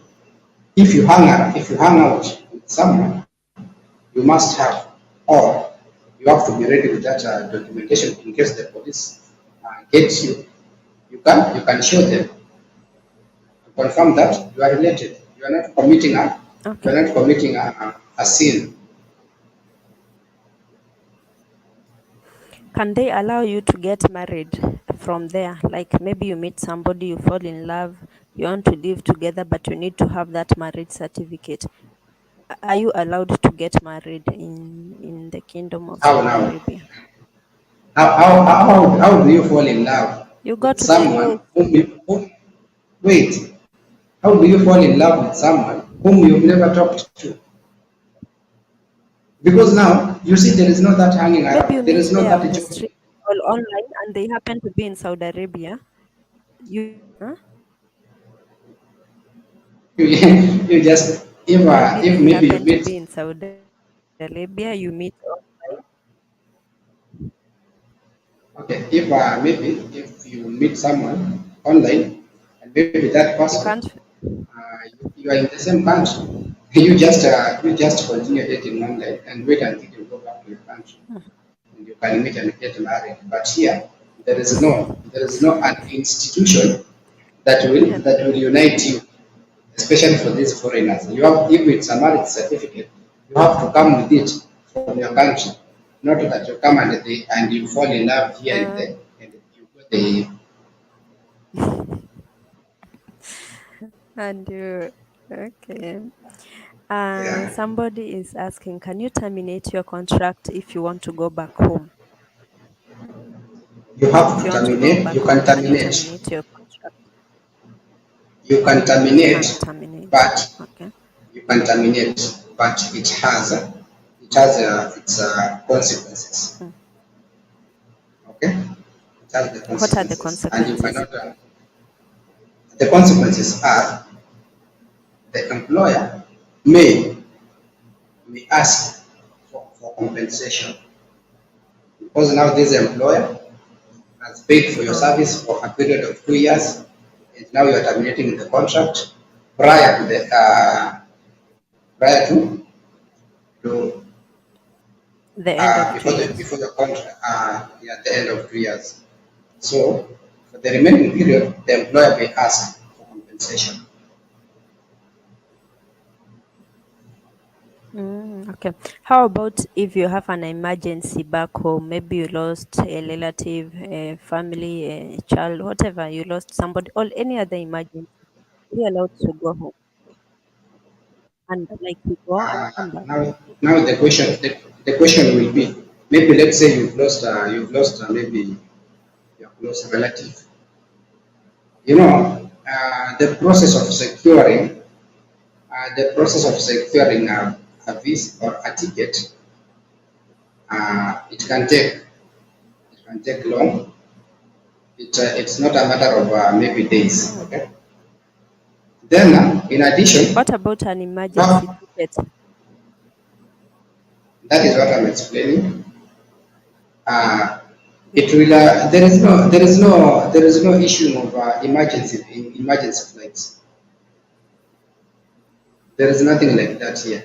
if you hang out with someone, you must have, or you have to be ready with that documentation in case the police gets you. You can show them to confirm that you are related. You Okay. are not committing a sin. Can they allow you to get married from there? Like maybe you meet somebody, you fall in love, you want to live together, but you need to have that marriage certificate. Are you allowed to get married in the Kingdom of How Saudi now? Arabia? How do you fall in love You go with to the someone youth. wait, how do you fall in love with someone whom you've never talked to? Because now you see there is no that hanging Maybe you around. There meet is no there that on the job. street or online, and they happen to be in Saudi Arabia. You, huh? You just Maybe if they maybe you happen to meet be in Saudi Arabia. You meet online. okay if maybe if you meet someone online and maybe that You person can't. you are in the same country, you just continue dating online and wait until you go back to your country and you can meet and get married. But here there is no an institution that will unite you, especially for these foreigners. You have, if it's a marriage certificate, you have to come with it from your country, not that you come and you fall in love here and Uh, there, and you go the and you, okay. yeah. Somebody is asking, can you terminate your contract if you want to go back home? You have If to you want to go terminate. back home, can you terminate your contract? You can You can't terminate, terminate. but Okay. you can terminate, but it has its consequences. Mm. Okay, it has the What are the consequences, and you consequences? cannot. The consequences are the employer may may ask for compensation because now this employer has paid for your service for a period of 2 years, and now you are terminating the contract prior to the prior to The end of two before years. the contract at the end of 2 years. So for the remaining period, the employer may ask for compensation. Okay. How about if you have an emergency back home? Maybe you lost a relative, a family, a child, whatever. You lost somebody, or any other emergency. You're allowed to go home and like you go and come back. Now the question will be, maybe let's say you've lost maybe your close relative. You know, the process of securing a visa or a ticket, it can take long. It's not a matter of maybe days. Mm. Okay. Then in addition, What about an emergency well, ticket? that is what I'm explaining. Uh, it Mm. will there is no issue of emergency flights. There is nothing like that here.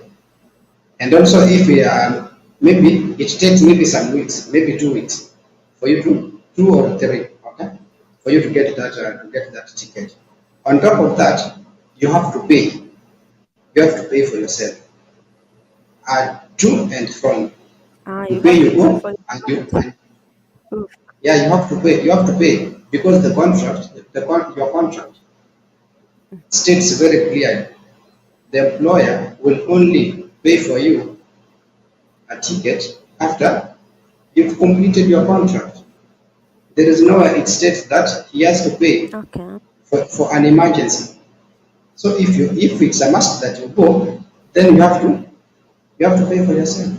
And also, if we are, maybe it takes maybe some weeks, maybe 2 weeks, for you to 2 or 3, okay, for you to get that ticket. On top of that, you have to pay. You have to pay for yourself. To and from. You You pay, have you to pay go, for and it. Oof. yeah, you have to pay. You have to pay because the contract, your contract states very clearly. The employer will only pay for you a ticket after you've completed your contract. There is nowhere it states that he has to pay Okay. for an emergency. So if it's a must that you go, then you have to pay for yourself.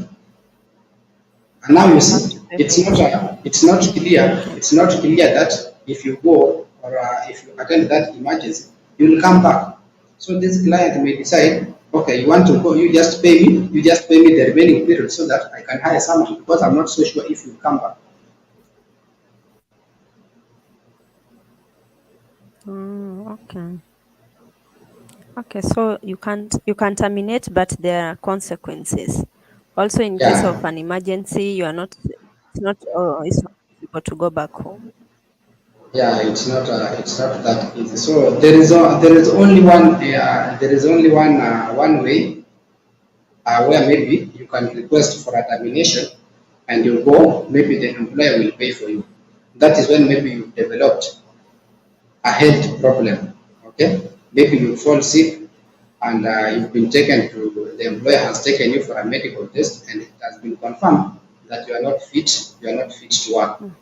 And now you You have see, to pay for yourself. Okay. it's not clear that if you go or if you attend that emergency, you will come back. So this client may decide, okay, you want to go, you just pay me the remaining period so that I can hire someone because I'm not so sure if you come back. Okay. Okay, so you can terminate, but there are consequences. Also, in case Yeah, of an emergency, it's not possible to go back home. yeah, it's not that easy. So there is only one way where maybe you can request for a termination and you go, maybe the employer will pay for you. That is when maybe you developed a health problem. Okay, maybe you fall sick and you've been taken to the employer has taken you for a medical test and it has been confirmed that you are not fit to work. Mm.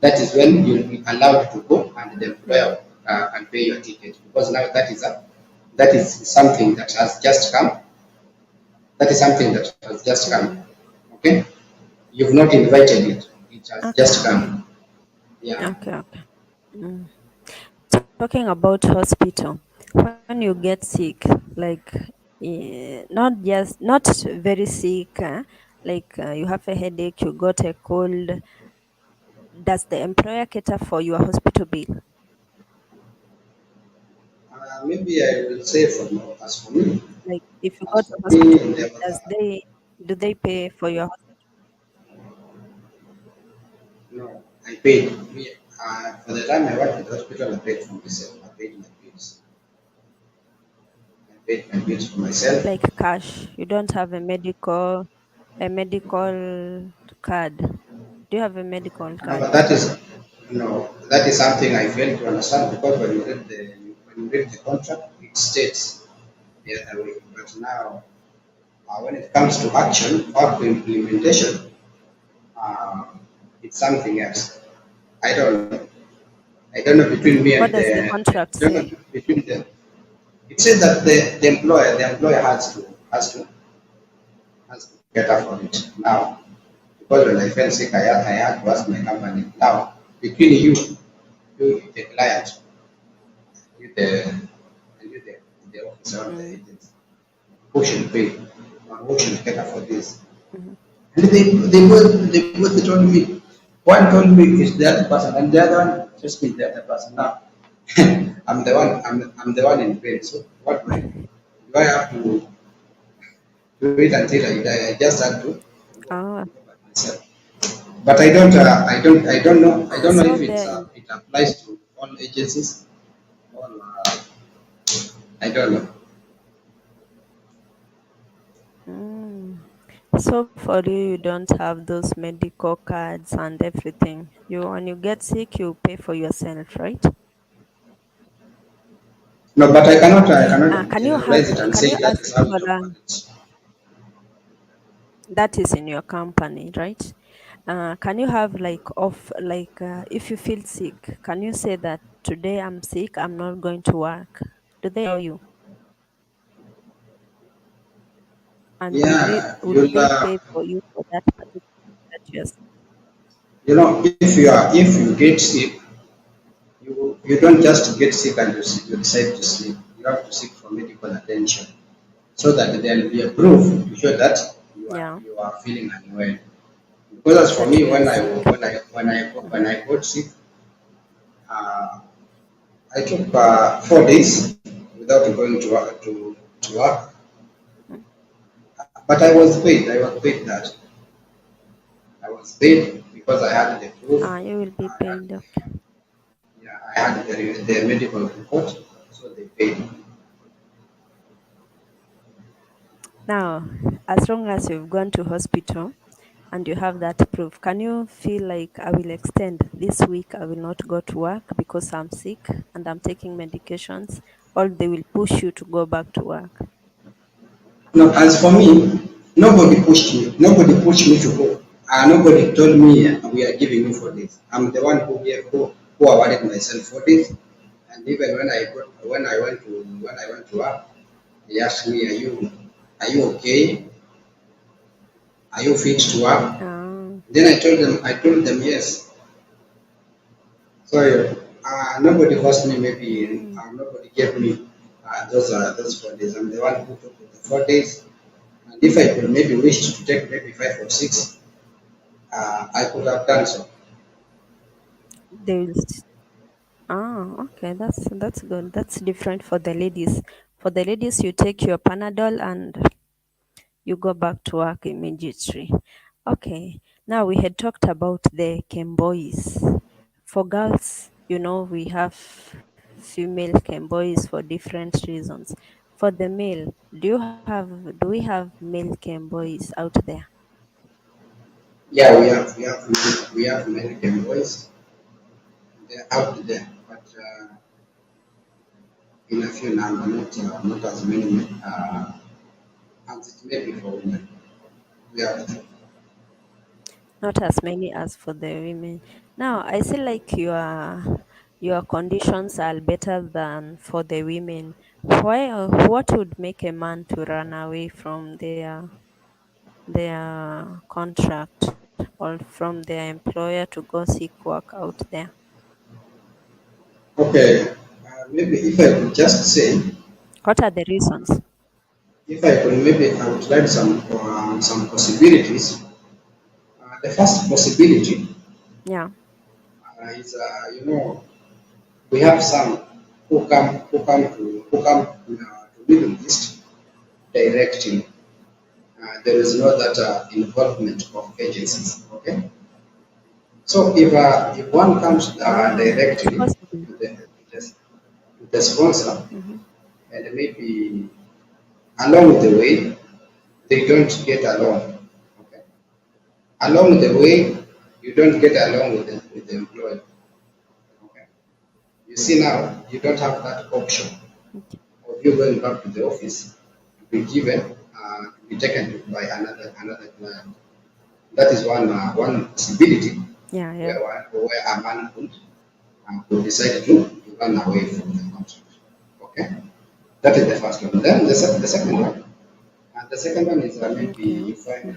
That is when you'll be allowed to go and the employer can pay your ticket because now that is something that has just come. That is something that has just come. Mm. Okay, you've not invited it. It has Okay, just okay, come. Yeah. okay, okay. Mm. Talking about hospital, when you get sick, like not very sick, like you have a headache, you got a cold, does the employer cater for your hospital bill? Maybe I will say as for me, Like if you go as to for me, hospital, do they pay for your no, I paid. For the time I worked at the hospital, I paid for myself. I paid my bills. I paid my bills for myself. like cash? You don't have a medical card. Do you have a medical But card? that is something I fail to understand because when you read the contract, it states the other way. But now, when it comes to action or to implementation, uh, it's something else. I don't know. I don't know between me What and does the the contract I don't know say? between them. It says that the employer has to get up for it now. Because when I fell sick, I had to ask my company now between you the client, you the and you the officer or the Mm, agent, who should pay or who should get up for this. mhm. And they both told me. One told me it's the other person, and the other one just me the other person. Now I'm the one in pain. So what do I have to wait until I die? I just have to Oh, go by myself. But I don't know so if there. it applies to all agencies or I don't know. Mm. So for you, you don't have those medical cards and everything. When you get sick, you pay for yourself, right? No, but I cannot Can you have? generalize it and Can you say that ask is how for it operates. that is in your company, right? Can you have like if you feel sick, can you say that today I'm sick, I'm not going to work? Do they allow you? And Yeah, will they pay for you for that particular that you're sick? if you get sick, you don't just get sick and you decide to sleep. You have to seek for medical attention so that there will be a proof to show that Yeah, you are feeling unwell. Because as for that me, you are sick. when I got sick, uh, I took 4 days without going to work. But I was paid. I was paid that. I was paid because I had the proof. You will be I had, paid. Okay. yeah, I had the medical report, so they paid me. Now, as long as you've gone to hospital and you have that proof, can you feel like I will extend this week? I will not go to work because I'm sick and I'm taking medications, or they will push you to go back to work? No, as for me, nobody pushed me. Nobody pushed me to go. Nobody told me we are giving you for this. I'm the one who awarded myself for this. And even when I went to work, they asked me, are you okay? Are you fit to work? Ah, Then I told them yes. So nobody forced me. Maybe mm. nobody gave me those 4 days. I'm the one who took the 4 days. And if I could maybe wish to take maybe 5 or 6, I could have done so. They will. Okay, that's good. That's different for the ladies. For the ladies, you take your Panadol and you go back to work immediately. Okay, now we had talked about the Kemboys. For girls, we have female Kemboys for different reasons. For the male, do we have male Kemboys out there? Yeah, we have many employees. They're out there, but in a few number, not as many as it may be for women. We have them. Not as many as for the women. Now, I see like your conditions are better than for the women. Why? What would make a man to run away from their contract or from their employer to go seek work out there? Okay, maybe if I could just say, What are the reasons? if I could maybe outline some possibilities. The first possibility Yeah. is, we have some who come to Middle East directly. There is no that involvement of agencies. Okay, so if one comes It's directly possible. to the sponsor, Mm-hmm. and maybe along the way they don't get along. Okay, along the way you don't get along with the employer. Okay, you see now you don't have that option of you going back to the office to be given to be taken by another client. That is one possibility Yeah, yeah. where a man could decide to run away from the contract. Okay, that is the first one. Then the second one, the second one is maybe Okay. you find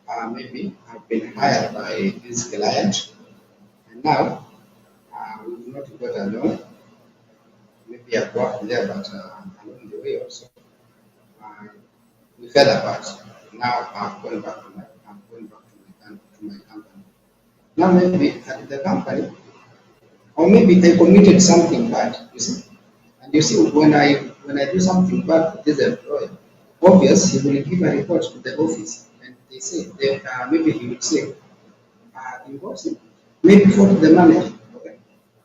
Mm-hmm. maybe I've been hired by this client, and now we've not got along. Maybe I've worked there, but along the way also uh, we fell apart. Now I'm going back to my company. Now maybe at the company, or maybe I committed something bad. You see, and you see when I do something bad to this employer, obvious he will give a report to the office, and maybe he will say, invoice maybe for the manager. Okay.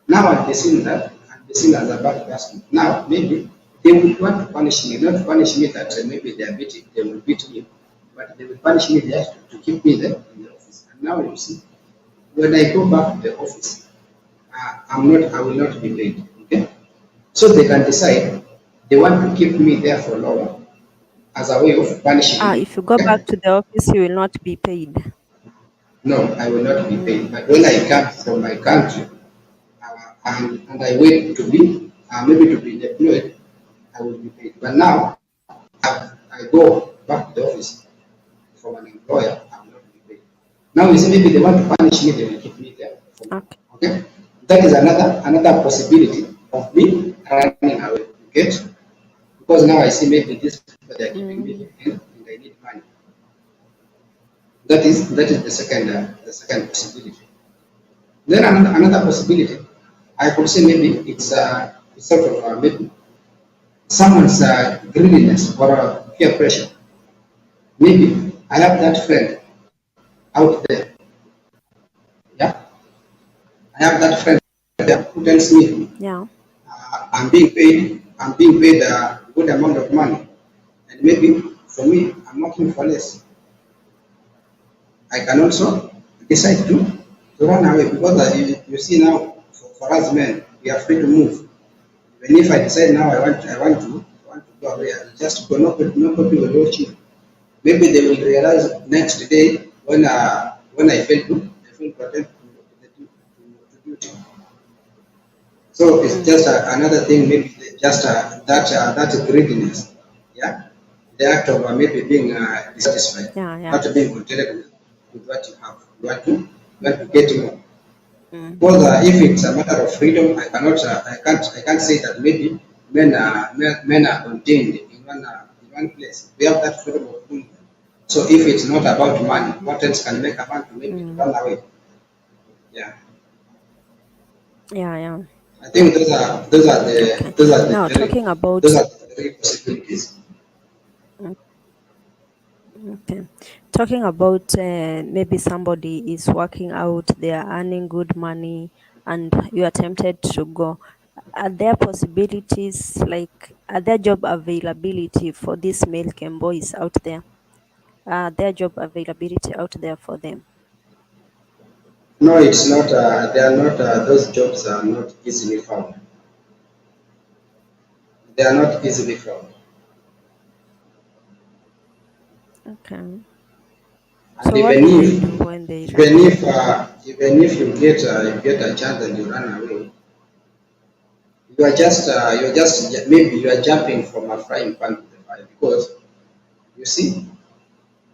Now I've been seen as a bad person. Now maybe they will want to punish me, not punish me that maybe they will beat me, but they will punish me there to keep me there in the office. And now you see, when I go back to the office, I will not be paid. Okay, so they can decide they want to keep me there for long as a way of punishing me. If you go back Okay, to the office, you will not be paid. no, I will not be paid. Mm. But when I come from my country and I wait to be maybe to be deployed, I will be paid. But now I go back to the office from an employer, I will not be paid. Now you see, maybe they want to punish me, they will keep me there for long. Okay. Okay, that is another possibility of me running away. You get, because now I see maybe these people they are keeping me Mm. here and I need money. That is the second possibility. Then another possibility, I could say maybe it's sort of maybe someone's greediness or peer pressure. Maybe I have that friend out there. Yeah, I have that friend there who tells me Yeah. I'm being paid a good amount of money, and maybe for me, I'm working for less. I can also decide to run away because you see now, for us men, we are free to move. Even if I decide now I want to go away, I'll just go. Nobody will watch me. Maybe they will realize next day when I fail to attend to duty. So it's Mm. just another thing, maybe just that greediness, yeah, the act of maybe being dissatisfied, Yeah, yeah. not being contented with what you have. You want to get more. Mm. Because if it's a matter of freedom, I can't say that maybe men are contained in one place. We have that freedom of movement. So if it's not about money, what else can make a man to maybe to Mm. run away? Yeah. Yeah, yeah. I think Okay. Now talking those about are the three possibilities. mm, okay. Talking about maybe somebody is working out, they are earning good money, and you are tempted to go. Are there possibilities, like, are there job availability for these male cam boys out there? Are there job availability out there for them? No, it's not. They are not. Those jobs are not easily found. They are not easily found. Okay. And So what do they do when they run away? even if you get a chance and you run away, you're just maybe you are jumping from a frying pan to the fire because you see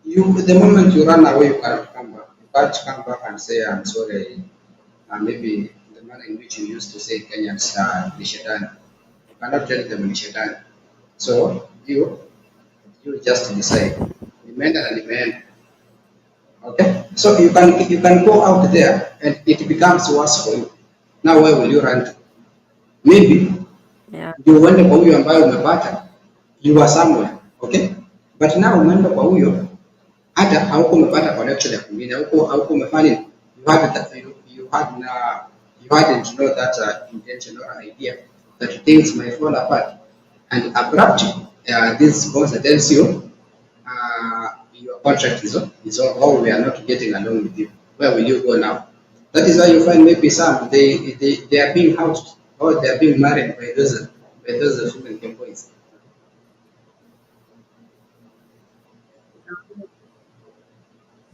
you the moment you run away you cannot come back. You can't come back and say I'm sorry. Maybe the manner in which you used to say Kenyans Nishetani. You cannot tell them Nishetani. So you just decide. Nimeenda na nimeenda. Okay? So you can go out there and it becomes worse for you. Now where will you run to? Maybe Yeah. ndio uende kwa huyo ambayo umepata, you are somewhere. Okay? But now umeenda kwa huyo hata hauko umepata connection ya kwingine, hauko umefanya nini? You had that, you hadn't know that intention or idea that things might fall apart. And abruptly, this sponsor tells you your contract is over, or we are not getting along with you. Where will you go now? That is why you find maybe some they are being housed or they are being married by those female employees.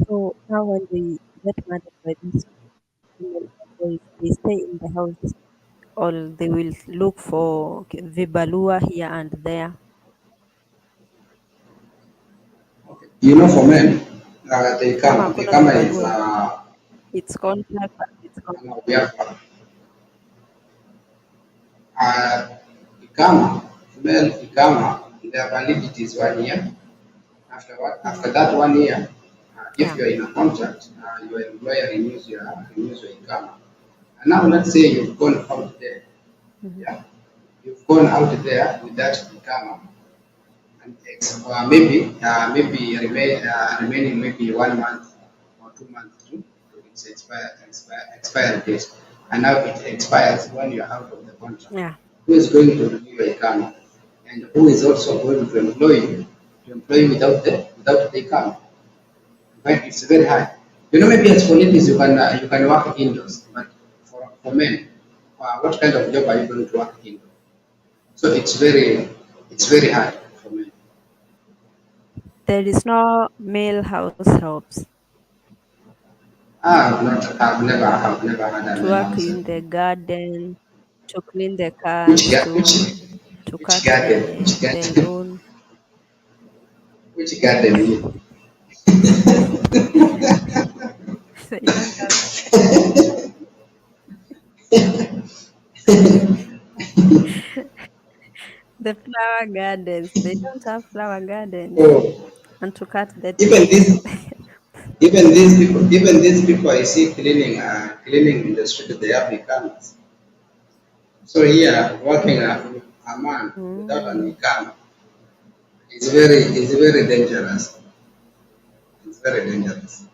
So now when they get married by these female boys, they stay in the house, or they will look for Vibalua here and there. You know, for men, Kama they hakuna come is vibarua, it's contract and it's we have uh, Ikama, female Ikama, their validity is 1 year. After that 1 year, if yeah. you are in a contract, your employer renews your Ikama. And now let's say you've gone out there, Mhm. yeah, you've gone out there with that Ikama, and remaining maybe 1 month or 2 months to its expire date, and now it expires when you're out of the contract. Yeah. Who is going to renew your income, and who is also going to employ you without the income? Right? It's very hard. You know, maybe as for ladies you can work indoors, but for men, what kind of job are you going to work indoors? So it's very hard for men. There is no male house helps I've never had a to male work house help. in the garden, to clean the cars, to Which cut garden? Which the garden? lawn. Which garden? You? They don't have the flower gardens. They don't have flower gardens. Oh, And to cut the even trees. these even these people I see cleaning in the street, they have cameras. So here, working a man without an Mm. income is very dangerous. very dangerous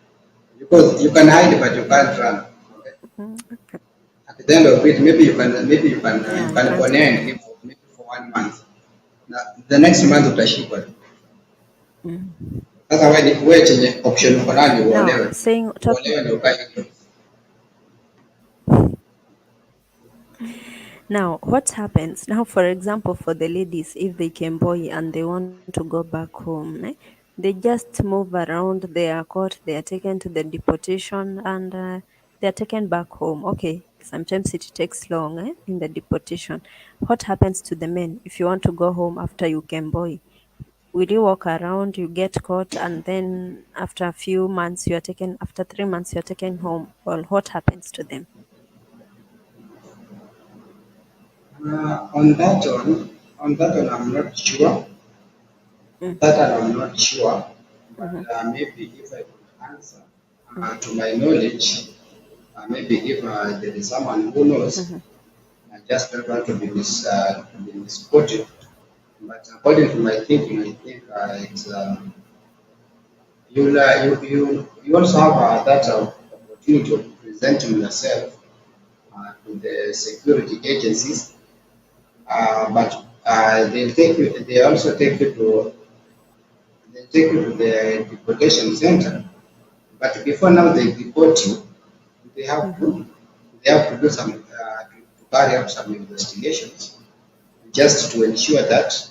because you can hide but you can't run. Okay? Mm, okay. At the end of it, you Yeah, you can can't ponea and escape. give maybe for 1 month. Now, the next month utashikwa. Mm. Sasa wewe chenye option uko nayo ni Now, uolewe. saying talking. Uolewe ndio ukae hivyo. Now, what happens now? For example, for the ladies, if they can boy and they want to go back home, they just move around. They are caught. They are taken to the deportation, and they are taken back home. Okay, sometimes it takes long in the deportation. What happens to the men if you want to go home after you can boy? Will you walk around? You get caught, and then after a few months, you are taken. After 3 months, you are taken home. Well, what happens to them? On that one, I'm not sure. Mm, That I'm not sure, but mhm, maybe if I could answer to my knowledge, maybe if there is someone who knows, mhm, I just don't want to be misquoted. But according to my thinking, I think it's you also have that opportunity of presenting yourself to the security agencies, but they also take you to the deportation center. But before now they deport you, they have mhm. to they have to do some to carry out some investigations just to ensure that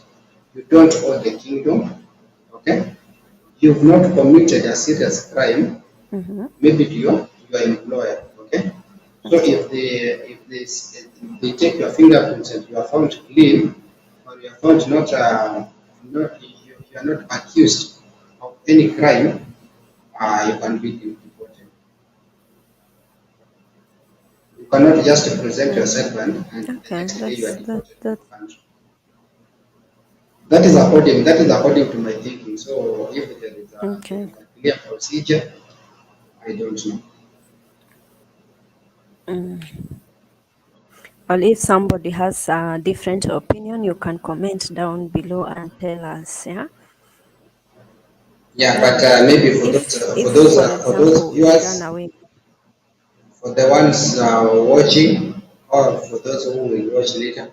you don't owe the kingdom. Okay, you've not committed a serious crime, Mhm. maybe to your employer. Okay, so Okay. if they take your fingerprints and you are found clean, or you are found not you are not accused of any crime, you can be deported. You cannot just present Mm. yourself and the Okay. next day you are That deported to that. your country. That is according to my thinking. So if there Okay. is a clear procedure, I don't know. Mm. Well, if somebody has a different opinion, you can comment down below and tell us. Yeah. Yeah, but Now, maybe if for for those example you run viewers, away. for the ones watching, or for those who will watch later,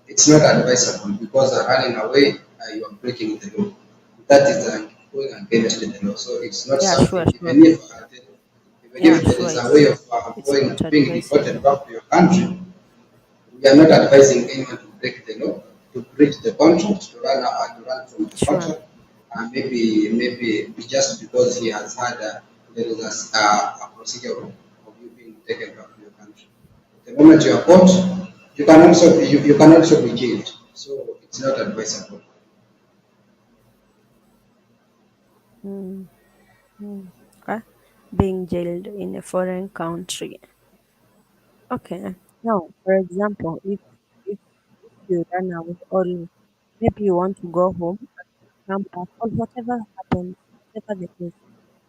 it's not advisable because running away, you are breaking the law. That is going against the law. So it's not Yeah. Sure. something. Sure. Even Yeah. if there Sure. is a way of It's going not being deported advisable. back to your country, we are not advising anyone to break the law, to breach the contract, to run from the Sure. contract. Maybe just because he has had there is a procedure of you being taken back to your country. The moment you are caught, you can also be jailed. So it's not advisable. Mm. Mm. Okay. Being jailed in a foreign country. Okay. Now, for example, if you run away or maybe you want to go home, come back, or whatever happens, whatever the case,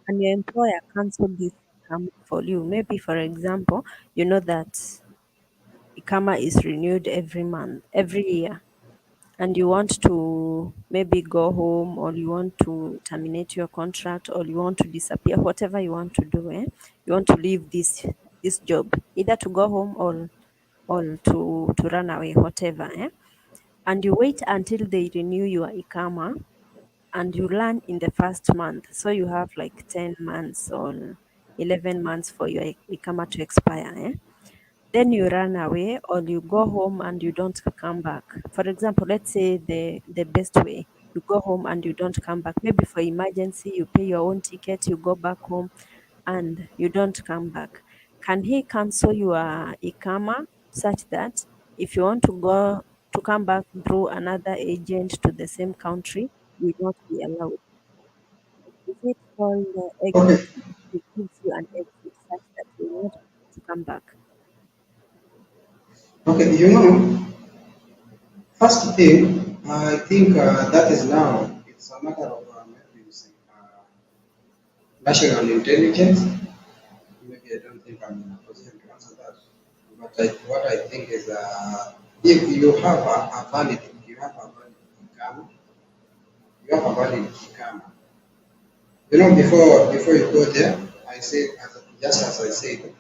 and your employer cancel this ICAMA for you. Maybe, for example, you know that ICAMA is renewed every month, every year, and you want to maybe go home, or you want to terminate your contract, or you want to disappear, whatever you want to do, you want to leave this job, either to go home or to run away, whatever, and you wait until they renew your ICAMA and you learn in the first month. So you have like 10 months or 11 months for your ICAMA to expire. Then you run away or you go home and you don't come back. For example, let's say the best way, you go home and you don't come back. Maybe for emergency, you pay your own ticket, you go back home and you don't come back. Can he cancel your ICAMA such that if you want to go to come back through another agent to the same country, you will not be allowed? Is it called exit? Okay. He gives you an exit such that you will not be able to come back. Okay. First thing, I think that is now it's a matter of maybe you say, national intelligence. Maybe I don't think I'm in a position to answer that. But what I think is, if you have a valid, you have a valid income, you have a valid income. Before you go there, I said, just as I said,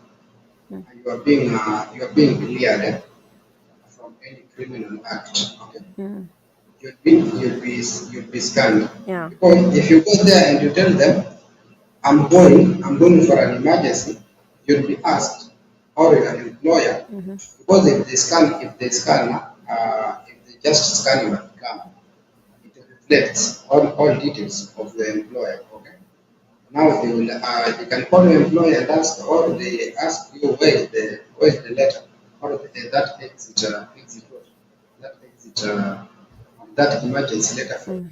Mm, you are being cleared from any criminal act. Okay, mm, you'll be scanned. yeah. Because if you go there and you tell them, I'm going for an emergency, you'll be asked, or your employer, Mm-hmm. because if they just scan your account, it reflects all details of the employer. Okay. Now they can call your employer and ask, or they ask you where is the letter, or that exit that emergency letter Mm.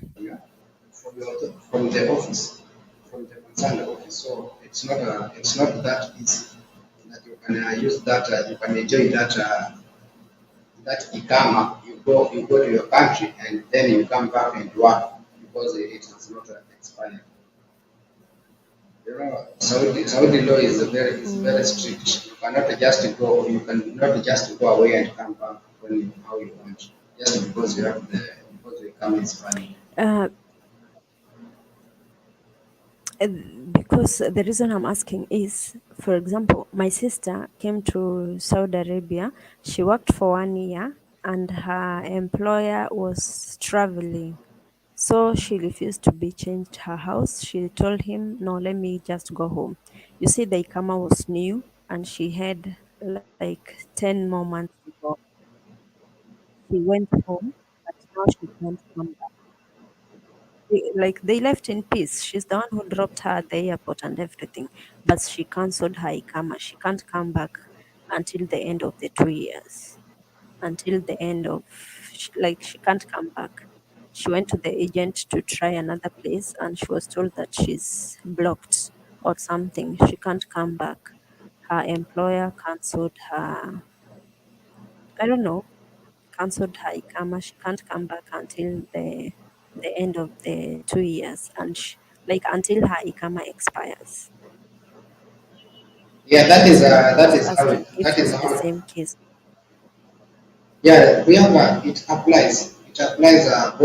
from the office, from the concerned office. So it's not that easy that you can use that you can enjoy that ikama. You go to your country and then you come back and work because it has not expired. Saudi law is very Mm. strict. You cannot just go away and come back how you want, just because you come expired. Uh, uh, because the reason I'm asking is, for example, my sister came to Saudi Arabia. She worked for 1 year, and her employer was traveling. So she refused to be changed her house. She told him, "No, let me just go home." You see, the Ikama was new, and she had like 10 more months to go. She went home, but now she can't come back. Like they left in peace. She's the one who dropped her at the airport and everything, but she cancelled her Ikama. She can't come back until the end of the 2 years. Until the end of, like, she can't come back. She went to the agent to try another place, and she was told that she's blocked or something. She can't come back. Her employer cancelled her, I don't know, cancelled her Ikama. She can't come back until the end of the 2 years, and like until her Ikama expires. Yeah, That's why I that was is how asking it, if that is it's the how. same case. Yeah, we have it applies. It applies on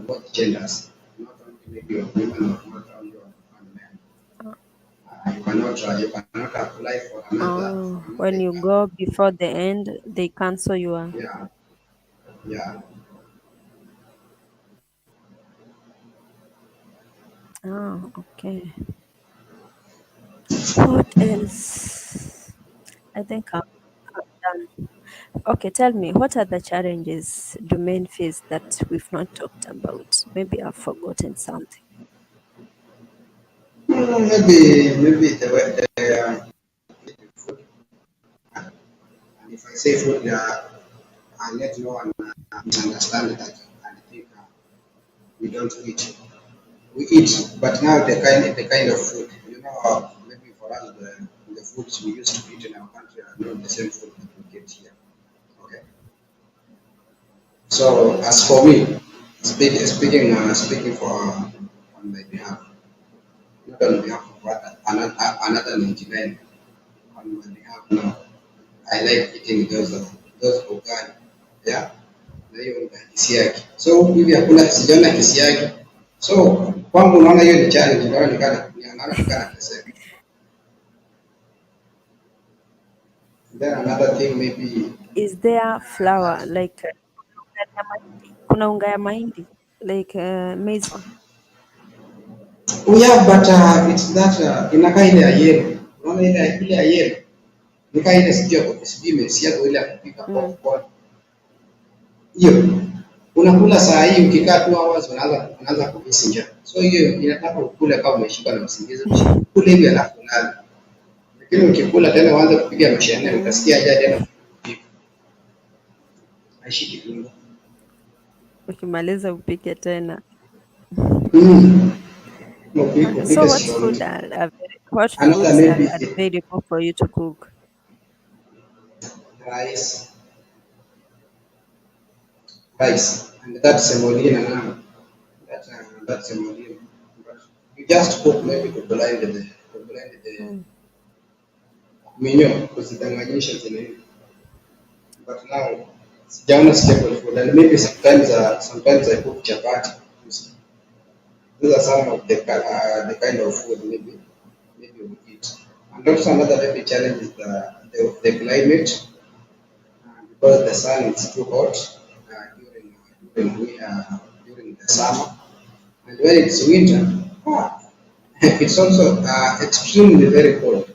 both genders, not only maybe of women or not only on men. Uh, You cannot apply for when another you income. go before the end, they cancel your. Yeah, yeah. Okay. What else? I think I'm done. Okay, tell me, what are the challenges domain face that we've not talked about? Maybe I've forgotten something. Maybe and if I say food, I let no one misunderstand that and think we don't eat. We eat, but now the kind of food, maybe for us the foods we used to eat in our country are not the same food that we get here. Okay. So as for me, speaking for on my behalf, not on behalf of another 99, on my behalf now, I like eating those ugali. Yeah, na hiyo ugali kisiagi. So hivi hakuna sijaona kisiagi. So kwangu unaona hiyo ni challenge, naona nikana pesa. Then another thing maybe Is there flour that like kuna unga ya mahindi like maize flour? we have, but it's that inakaa ile ya yellow. Unaona ile ya yellow. Nikaa ile sijui imesiagwa ile ya kupika Mm. popcorn. Hiyo unakula saa hii ukikaa 2 hours unaanza kuhisi njaa. So hiyo inataka ukule kama umeshika na usingizi. Ukule hivi alafu ulale. Lakini ukikula tena uanze kupiga mashine utasikia Mm. njaa tena. Haishiki tumbo. Ukimaliza upike tena. Mm. Okay, so Upike slowly. what Another foods are maybe available for you to cook? rice, rice, and that's semolina now. That's semolina. But you just cook maybe to blind the Mm. menu kuzidanganyisha zile. But now sijaona stable food and maybe sometimes I cook chapati. These are some of the kind of food maybe we eat. And also another maybe challenge is the climate because the sun is too hot during the summer, and when it's winter, it's also extremely very cold.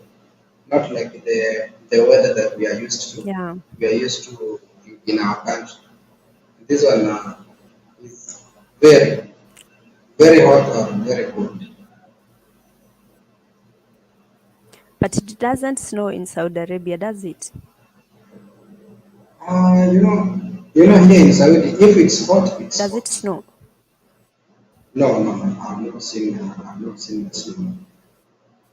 Not like the weather that we are used to. Yeah. We are used to in our country. This one is very very hot or very cold. But it doesn't snow in Saudi Arabia, does it? Uh, you know, here in Saudi, if it's hot, it's Does it hot. snow? No, no, no, I've not seen the snow.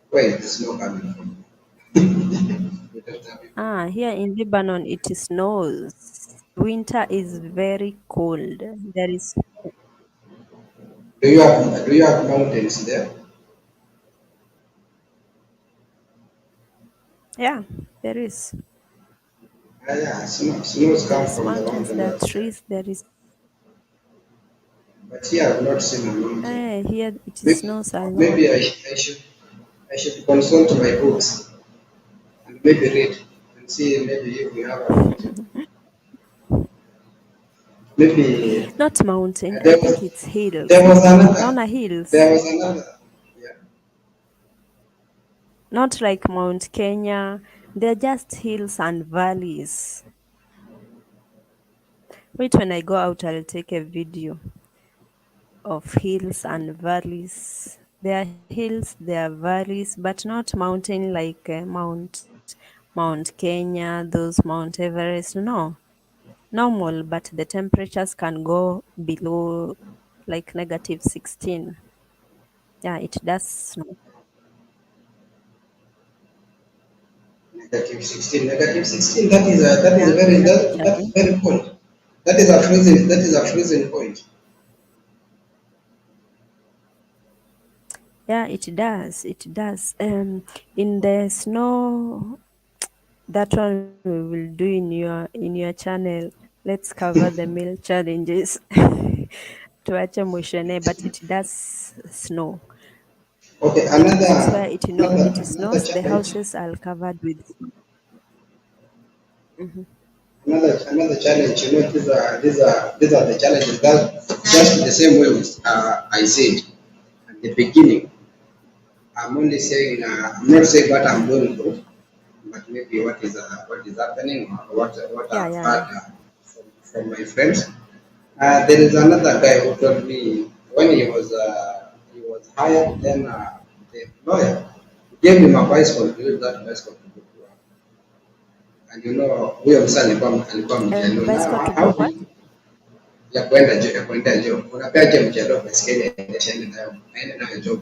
Where is the snow coming from? We don't have it. Ah, here in Lebanon it snows. Winter is very cold. There is, Do you have mountains there? yeah, there is. Yeah, snows There come is from the mountains, mountain, there are but trees, there is, here I've not seen a mountain. here it Maybe, snows a lot. maybe I should consult my books and maybe read and see maybe if we have a mountain. Maybe Not mountain, I there think was it's hills. there was another Naona hills. there was another yeah. Not like Mount Kenya. They're just hills and valleys. Wait, when I go out, I'll take a video of hills and valleys. There are hills, there are valleys, but not mountain like Mount Kenya, those Mount Everest. No, normal, but the temperatures can go below like -16. Yeah, it does snow. -16, -16. That is a Yeah, very that's a that's challenge. very cold. That is a freezing point. Yeah, it does. It does. In the snow, that one we will do in your channel. Let's cover the meal challenges. Tuache mwishene, but it does snow. Okay, The places where it another snows, the challenge. houses are covered with snow. Mhm. Another challenge. These are the challenges that just the same way I said at the beginning. I'm not saying what I'm going through, but maybe what is happening or what Yeah, I've yeah, heard yeah. from my friends. There is another guy who told me when he was hired, then the employer gave him a bicycle to use that bicycle to go to work. And huyo msanii alikuwa mjaluo. Bicycle Now to how go do what? you ya kwenda job, unapeaje mjaluo baiskeli aendeshe aende nayo job,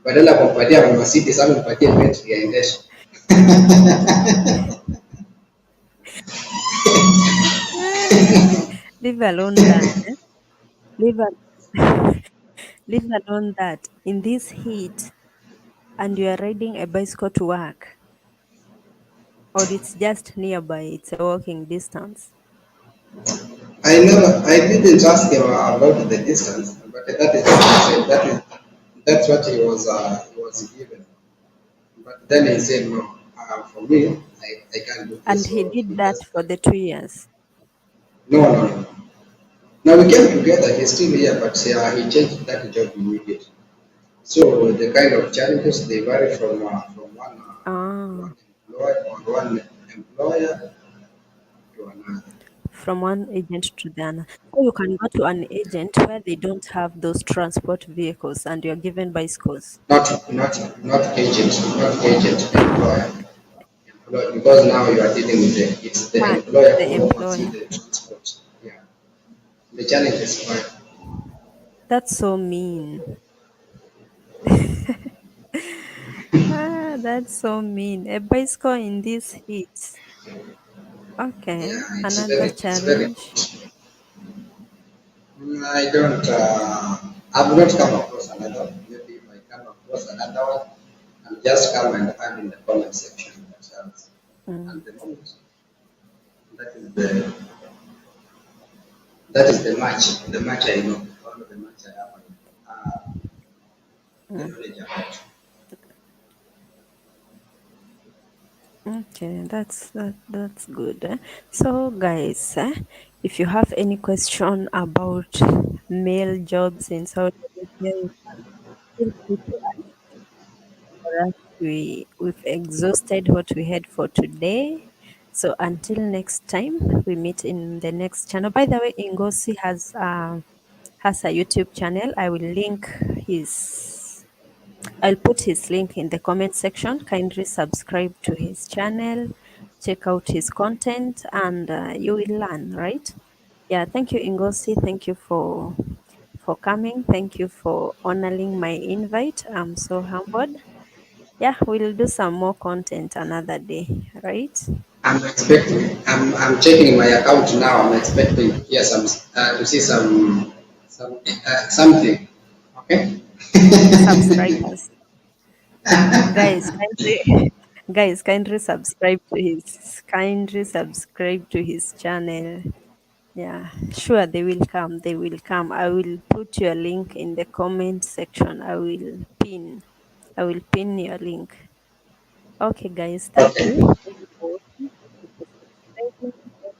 badala ya kumpatia mama city, sasa mpatie betri aendeshe. Leave alone that. Eh? Leave, leave alone that. In this heat, and you are riding a bicycle to work, or it's just nearby, it's a walking distance. I didn't ask him about the distance, but that is what he said. That's what he was given. But then he said, no, for me, I can't do And this. he So did he that just for the 2 years. no, no, no. Now we came together. He's still here, but he changed that job immediately. So the kind of challenges they vary Ah, one employer to another. from one agent to the other. So you can go to an agent where they don't have those transport vehicles and you're given bicycles. Not agent, employer, because now you are dealing with it's the Yeah, it's employer the who oversees employer. the transport. Yeah, the challenge is fine. That's so mean. Ah, that's so mean. A bicycle in this heat. Okay, Yeah, another it's very challenge. good. I don't. I've not come across another. Maybe if I come across another one, I'll just come and add in the comment section. Mm. At the moment, that is the that is the match. The match I know. One of the match I have. the Mm. knowledge about. Okay, that's good. So, guys, if you have any question about male jobs in Saudi Arabia, you can feel free to ask for us. We've exhausted what we had for today. So until next time, we meet in the next channel. By the way, Ingosi has a YouTube channel. I will link his I'll put his link in the comment section. Kindly subscribe to his channel, check out his content, and you will learn, right? Yeah, thank you, Ingosi. Thank you for coming. Thank you for honoring my invite. I'm so humbled. Yeah, we'll do some more content another day, right? I'm checking my account now. I'm expecting here some to see some something. Okay. Subscribers. Guys, kindly guys, kindly subscribe to his channel. Yeah, sure, they will come. They will come. I will put your link in the comment section. I will pin your link. Okay, guys, thank you. Okay. Thank you for watching. Thank you for subscribing.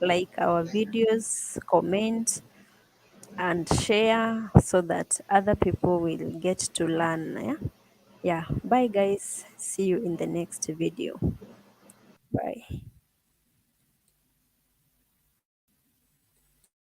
Like our videos, comment, and share so that other people will get to learn. Yeah. Yeah. Bye, guys. See you in the next video.